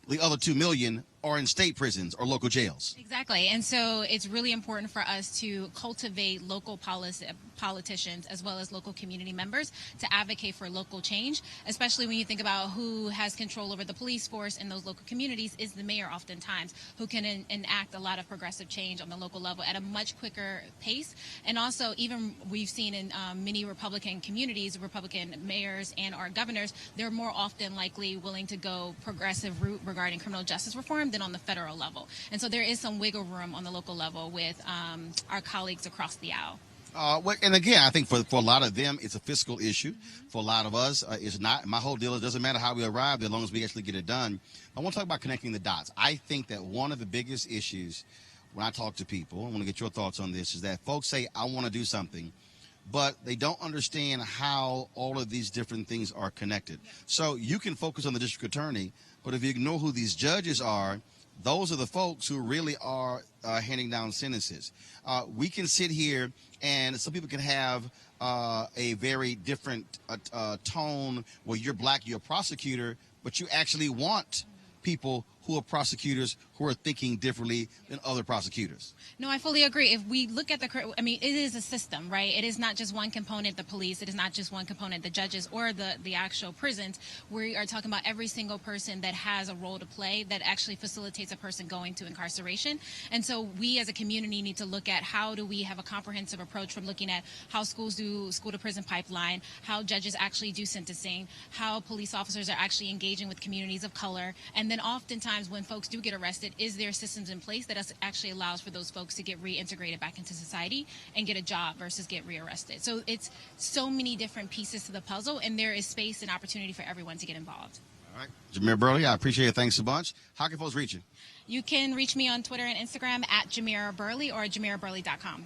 The other 2 million are in state prisons or local jails. Exactly. And so it's really important for us to cultivate local politicians as well as local community members to advocate for local change, especially when you think about who has control over the police force in those local communities is the mayor oftentimes, who can enact a lot of progressive change on the local level at a much quicker pace. And also even we've seen in many Republican communities, Republican mayors and our governors, they're more often likely willing to go progressive route regarding criminal justice reform than on the federal level. And so there is some wiggle room on the local level with our colleagues across the aisle. And again, I think for a lot of them, it's a fiscal issue. For a lot of us, it's not. My whole deal is it doesn't matter how we arrive, as long as we actually get it done. I want to talk about connecting the dots. I think that one of the biggest issues when I talk to people, I want to get your thoughts on this, is that folks say, I want to do something, but they don't understand how all of these different things are connected. So you can focus on the district attorney, but if you ignore who these judges are, those are the folks who really are handing down sentences. We can sit here and some people can have a very different tone where you're black, you're a prosecutor, but you actually want people who are prosecutors who are thinking differently than other prosecutors. No, I fully agree. If we look at I mean, it is a system, right? It is not just one component, the police. It is not just one component, the judges or the actual prisons. We are talking about every single person that has a role to play that actually facilitates a person going to incarceration. And so we as a community need to look at how do we have a comprehensive approach from looking at how schools do school to prison pipeline, how judges actually do sentencing, how police officers are actually engaging with communities of color, and then oftentimes when folks do get arrested, is there systems in place that actually allows for those folks to get reintegrated back into society and get a job versus get rearrested? So it's so many different pieces to the puzzle, and there is space and opportunity for everyone to get involved. All right. Jamira Burley, I appreciate it. Thanks a bunch. How can folks reach you? You can reach me on Twitter and Instagram at Jamira Burley or JamiraBurley.com.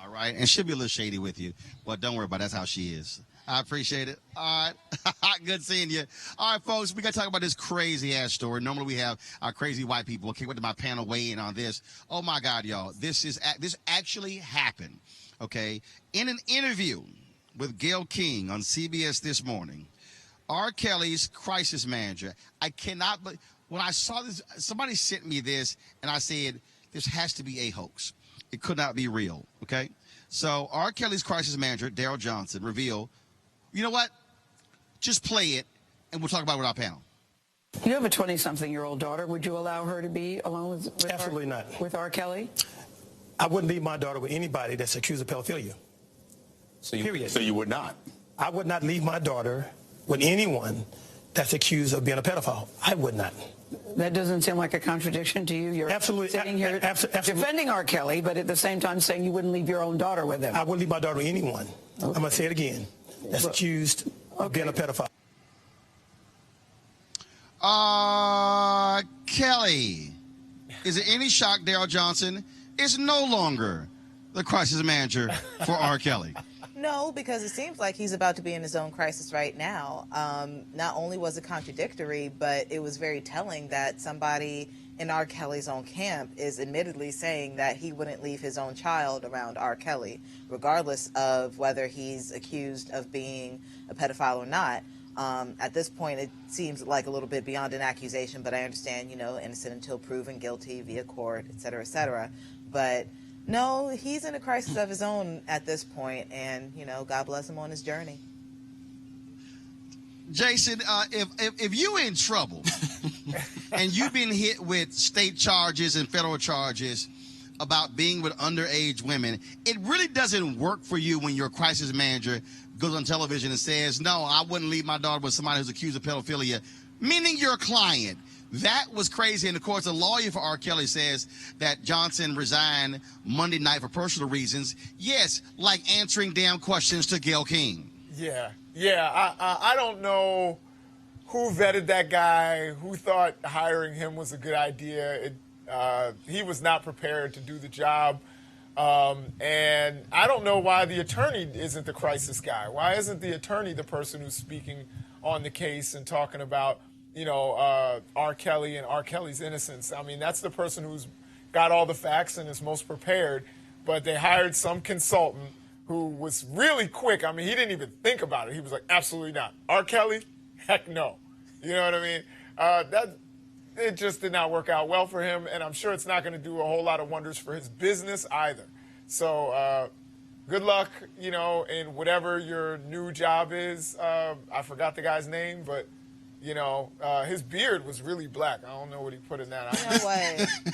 All right. And she'll be a little shady with you, but don't worry about it. That's how she is. I appreciate it. All right. Good seeing you. All right, folks, we got to talk about this crazy-ass story. Normally we have our crazy white people. Okay, what did my panel weigh in on this? Oh, my God, y'all. This actually happened, okay? In an interview with Gayle King on CBS this morning, R. Kelly's crisis manager, I cannot when I saw this, somebody sent me this, and I said, this has to be a hoax. It could not be real, okay? So R. Kelly's crisis manager, Derrick Johnson, revealed, you know what? Just play it, and we'll talk about it with our panel. You have a 20-something-year-old daughter. Would you allow her to be alone with Absolutely not. With R. Kelly? I wouldn't leave my daughter with anybody that's accused of pedophilia. Period. So you would not? I would not leave my daughter with anyone that's accused of being a pedophile. I would not. That doesn't seem like a contradiction to you. You're absolutely sitting here defending R. Kelly, but at the same time saying you wouldn't leave your own daughter with him. I wouldn't leave my daughter with anyone. Okay. I'm going to say it again. That's accused of being a pedophile. Kelly, is it any shock Derrick Johnson is no longer the crisis manager for R. Kelly? No, because it seems like he's about to be in his own crisis right now. Not only was it contradictory, but it was very telling that somebody in R. Kelly's own camp is admittedly saying that he wouldn't leave his own child around R. Kelly, regardless of whether he's accused of being a pedophile or not. At this point, it seems like a little bit beyond an accusation, but I understand, innocent until proven guilty via court, et cetera, et cetera. But no, he's in a crisis of his own at this point, and, God bless him on his journey. Jason, if you're in trouble and you've been hit with state charges and federal charges about being with underage women, it really doesn't work for you when your crisis manager goes on television and says, no, I wouldn't leave my daughter with somebody who's accused of pedophilia, meaning your client. That was crazy. And, of course, a lawyer for R. Kelly says that Johnson resigned Monday night for personal reasons. Yes, like answering damn questions to Gayle King. Yeah. I don't know who vetted that guy, who thought hiring him was a good idea. He was not prepared to do the job. And I don't know why the attorney isn't the crisis guy. Why isn't the attorney the person who's speaking on the case and talking about, R. Kelly and R. Kelly's innocence? I mean, that's the person who's got all the facts and is most prepared. But they hired some consultant who was really quick. I mean, he didn't even think about it. He was like, absolutely not. R. Kelly? Heck no. You know what I mean? It just did not work out well for him, and I'm sure it's not going to do a whole lot of wonders for his business either. So good luck, in whatever your new job is. I forgot the guy's name, but, his beard was really black. I don't know what he put in that.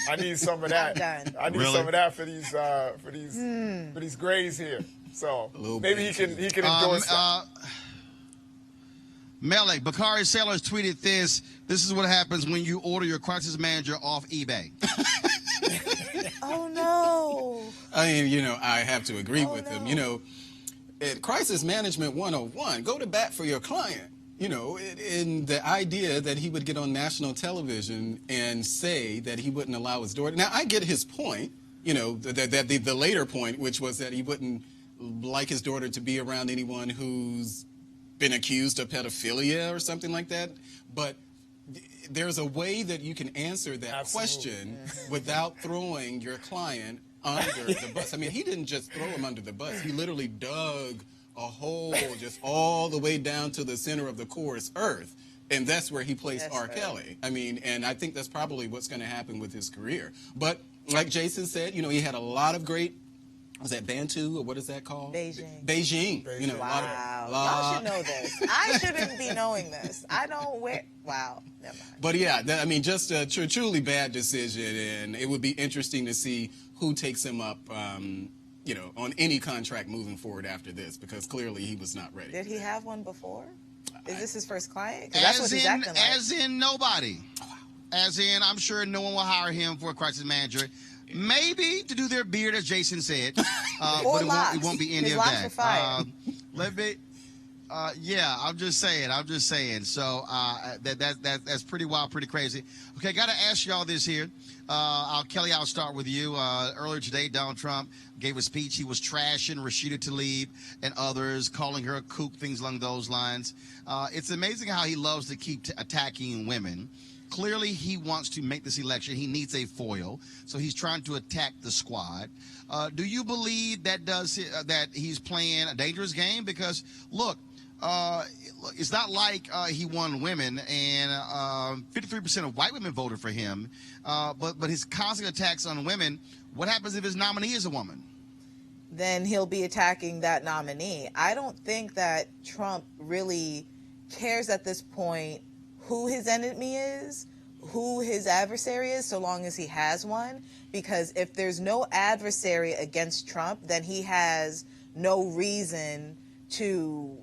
I need some of that. I need some of that for these grays here. So maybe he can endorse that. Melek, Bakari Sellers tweeted this. This is what happens when you order your crisis manager off eBay. Oh, no. I mean, I have to agree with him. At Crisis Management 101, go to bat for your client. In the idea that he would get on national television and say that he wouldn't allow his daughter. Now, I get his point, the later point, which was that he wouldn't like his daughter to be around anyone who's been accused of pedophilia or something like that. But there's a way that you can answer that question without throwing your client under the bus. I mean, he didn't just throw him under the bus. He literally dug a hole just all the way down to the center of the core's earth. And that's where he placed R. Kelly. I mean, and I think that's probably what's going to happen with his career. But like Jason said, he had a lot of great, was that Bantu or what is that called? Beijing. Wow. Y'all should know this. I shouldn't be knowing this. I don't wear. Wow. Never mind. But yeah, just a truly bad decision, and it would be interesting to see who takes him up, on any contract moving forward after this, because clearly he was not ready. Did he have one before? Is this his first client? That's what he's acting like. As in nobody. As in, I'm sure no one will hire him for a crisis manager. Maybe to do their beard, as Jason said, but it won't be any of that. I'm just saying. So that's pretty wild, pretty crazy. Okay, got to ask y'all this here. Kelly, I'll start with you. Earlier today, Donald Trump gave a speech. He was trashing Rashida Tlaib and others, calling her a kook, things along those lines. It's amazing how he loves to keep attacking women. Clearly, he wants to make this election. He needs a foil, so he's trying to attack the squad. Do you believe that he's playing a dangerous game? Because, look, it's not like he won women, and 53% of white women voted for him. But his constant attacks on women, what happens if his nominee is a woman? Then he'll be attacking that nominee. I don't think that Trump really cares at this point who his enemy is, who his adversary is, so long as he has one. Because if there's no adversary against Trump, then he has no reason to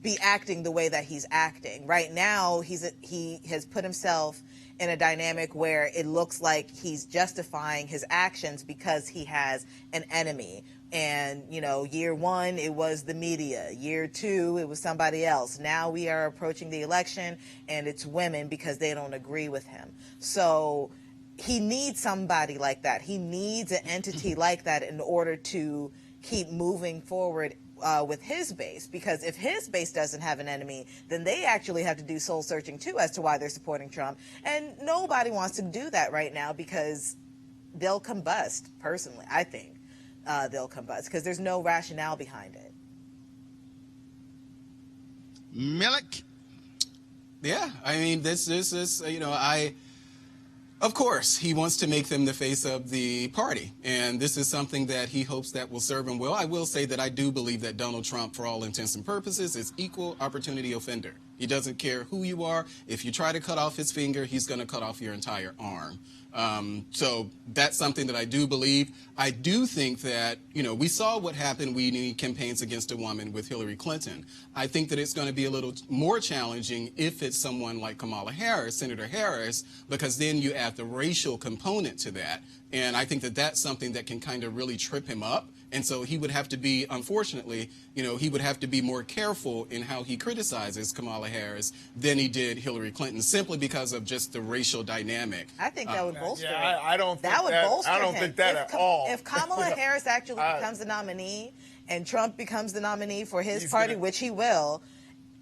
be acting the way that he's acting. Right now, he has put himself in a dynamic where it looks like he's justifying his actions because he has an enemy. And, year one, it was the media. Year two, it was somebody else. Now we are approaching the election, and it's women because they don't agree with him. So he needs somebody like that. He needs an entity like that in order to keep moving forward with his base, because if his base doesn't have an enemy, then they actually have to do soul searching too as to why they're supporting Trump. And nobody wants to do that right now because they'll combust. Personally, I think they'll combust because there's no rationale behind it. Milik? Yeah, I mean, this is, of course, he wants to make them the face of the party, and this is something that he hopes that will serve him well. I will say that I do believe that Donald Trump, for all intents and purposes, is equal opportunity offender. He doesn't care who you are. If you try to cut off his finger, he's going to cut off your entire arm. So that's something that I do believe. I do think that, we saw what happened when he campaigns against a woman with Hillary Clinton. I think that it's going to be a little more challenging if it's someone like Kamala Harris, Senator Harris, because then you add the racial component to that. And I think that that's something that can kind of really trip him up. And so he would have to be, unfortunately, he would have to be more careful in how he criticizes Kamala Harris than he did Hillary Clinton, simply because of just the racial dynamic. I think that would bolster it. I don't think that would bolster I don't him. think that at all. If Kamala Harris actually becomes the nominee and Trump becomes the nominee for his party, which he will,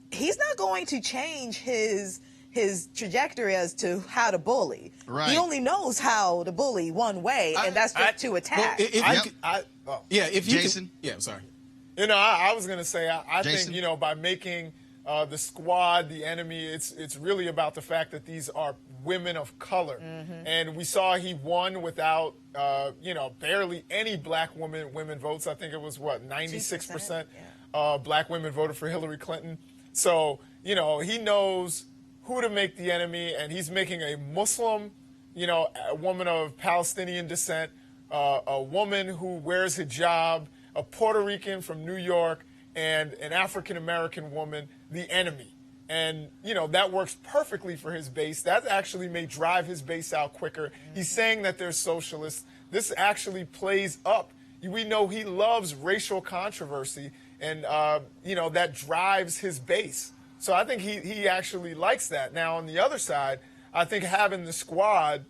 he's not going to change his trajectory as to how to bully. Right. He only knows how to bully one way, and that's just to attack. If you Jason? Sorry. I was going to say, I Jason? think, by making the squad the enemy, it's really about the fact that these are women of color. Mm-hmm. And we saw he won without, barely any black women votes. I think it was, 96% black women voted for Hillary Clinton. So, he knows who to make the enemy, and he's making a Muslim, a woman of Palestinian descent, a woman who wears hijab, a Puerto Rican from New York, and an African-American woman, the enemy. And, that works perfectly for his base. That actually may drive his base out quicker. He's saying that they're socialists. This actually plays up. We know he loves racial controversy, and, that drives his base. So I think he actually likes that. Now, on the other side, I think having the squad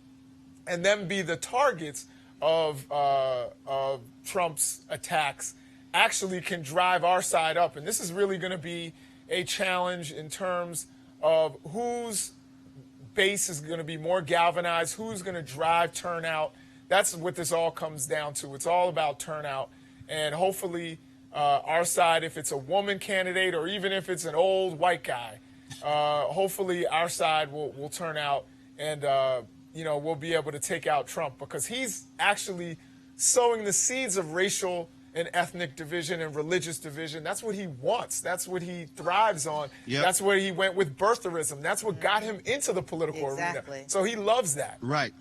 and them be the targets of Trump's attacks actually can drive our side up. And this is really going to be a challenge in terms of whose base is going to be more galvanized, who's going to drive turnout. That's what this all comes down to. It's all about turnout. And hopefully our side, if it's a woman candidate or even if it's an old white guy, hopefully our side will turn out and, we'll be able to take out Trump, because he's actually sowing the seeds of racial and ethnic division and religious division. That's what he wants. That's what he thrives on. Yep. That's where he went with birtherism. That's what got him into the political arena. So he loves that. Right.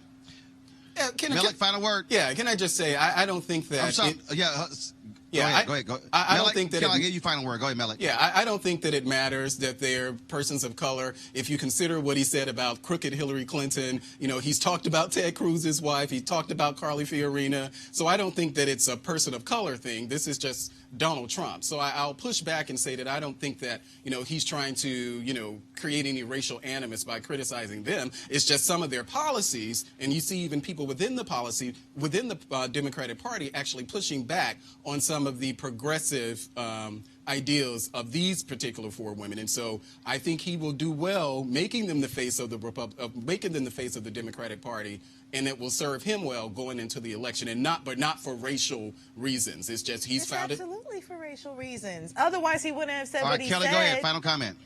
Milik, final word. Yeah, can I just say, I don't think that... I'm sorry. Go ahead. I don't think that... I'll give you final word. Go ahead, Milik. Yeah, I don't think that it matters that they're persons of color. If you consider what he said about crooked Hillary Clinton, he's talked about Ted Cruz's wife. He talked about Carly Fiorina. So I don't think that it's a person of color thing. This is just Donald Trump. So I'll push back and say that I don't think that, he's trying to, create any racial animus by criticizing them. It's just some of their policies. And you see even people within the policy, within the Democratic Party, actually pushing back on some of the progressive ideals of these particular four women. And so I think he will do well making them the face of the Democratic Party, and it will serve him well going into the election, and not for racial reasons. It's just he's found it. Absolutely for racial reasons. Otherwise, he wouldn't have said All what right, he Kelly, said. go ahead. Final comment.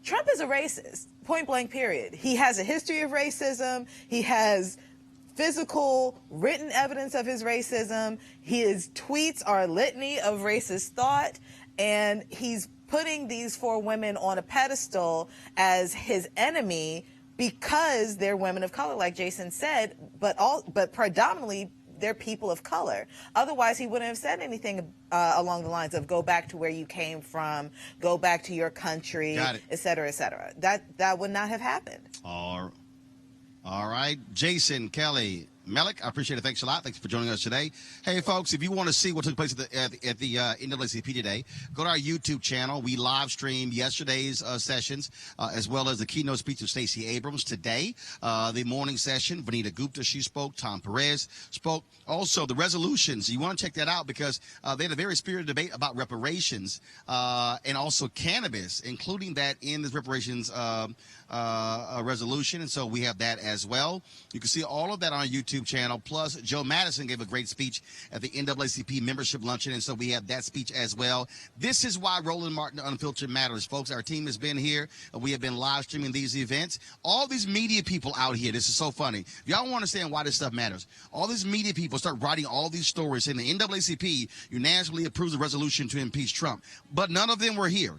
Trump is a racist, point blank, period. He has a history of racism. He has physical, written evidence of his racism. His tweets are a litany of racist thought, and he's putting these four women on a pedestal as his enemy because they're women of color, like Jason said, but predominantly they're people of color. Otherwise, he wouldn't have said anything along the lines of go back to where you came from, go back to your country, et cetera, et cetera. That would not have happened. All right. Jason, Kelly, Melik, I appreciate it. Thanks a lot. Thanks for joining us today. Hey, folks, if you want to see what took place at the NAACP today, go to our YouTube channel. We live streamed yesterday's sessions, as well as the keynote speech of Stacey Abrams today. The morning session, Vanita Gupta, she spoke. Tom Perez spoke. Also, the resolutions. You want to check that out because they had a very spirited debate about reparations and also cannabis, including that in this reparations resolution. And so we have that as well. You can see all of that on our YouTube channel. Plus, Joe Madison gave a great speech at the NAACP membership luncheon. And so we have that speech as well. This is why Roland Martin Unfiltered matters, folks. Our team has been here. We have been live streaming these events. All these media people out here, this is so funny. If y'all want to understand why this stuff matters, all these media people start writing all these stories saying the NAACP unanimously approves the resolution to impeach Trump. But none of them were here.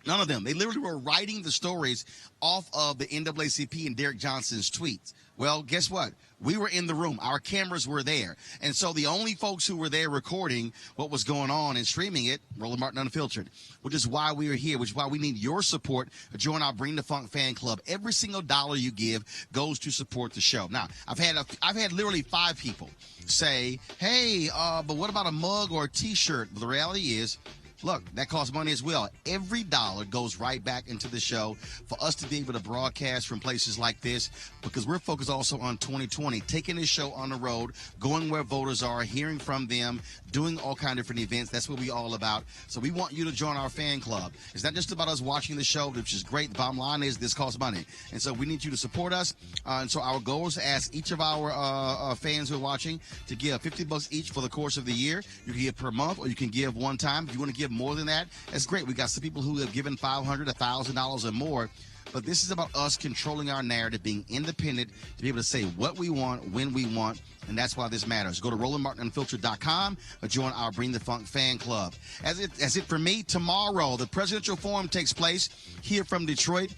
None of them. They literally were writing the stories off of the NAACP and Derrick Johnson's tweets. Well, guess what? We were in the room. Our cameras were there. And so the only folks who were there recording what was going on and streaming it, Roland Martin Unfiltered, which is why we are here, which is why we need your support to join our Bring the Funk fan club. Every single dollar you give goes to support the show. Now, I've had literally 5 people say, hey, but what about a mug or a T-shirt? But the reality is, look, that costs money as well. Every dollar goes right back into the show for us to be able to broadcast from places like this because we're focused also on 2020, taking this show on the road, going where voters are, hearing from them, doing all kinds of different events. That's what we're all about. So we want you to join our fan club. It's not just about us watching the show, which is great. The bottom line is this costs money. And so we need you to support us. And so our goal is to ask each of our fans who are watching to give $50 each for the course of the year. You can give per month or you can give one time. If you want to give more than that, that's great. We got some people who have given $500, $1,000 or more. But this is about us controlling our narrative, being independent, to be able to say what we want, when we want, and that's why this matters. Go to RolandMartinUnfiltered.com or join our Bring the Funk fan club. As it for me, tomorrow, the presidential forum takes place here from Detroit.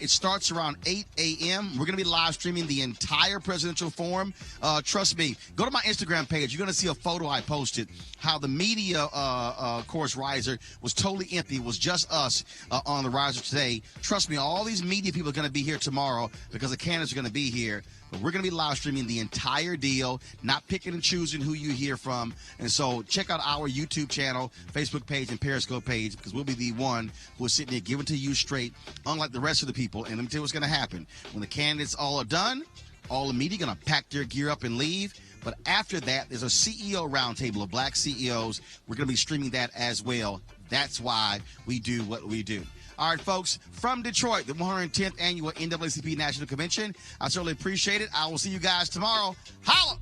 It starts around 8 a.m. We're going to be live streaming the entire presidential forum. Trust me, go to my Instagram page. You're going to see a photo I posted, how the media course riser was totally empty. It was just us on the riser today. Trust me, all these media people are going to be here tomorrow because the candidates are going to be here. But we're going to be live streaming the entire deal, not picking and choosing who you hear from. And so check out our YouTube channel, Facebook page, and Periscope page because we'll be the one who is sitting there giving to you straight, unlike the rest of the people. And let me tell you what's going to happen. When the candidates all are done, all the media going to pack their gear up and leave. But after that, there's a CEO roundtable of black CEOs. We're going to be streaming that as well. That's why we do what we do. All right, folks, from Detroit, the 110th Annual NAACP National Convention. I certainly appreciate it. I will see you guys tomorrow. Holla!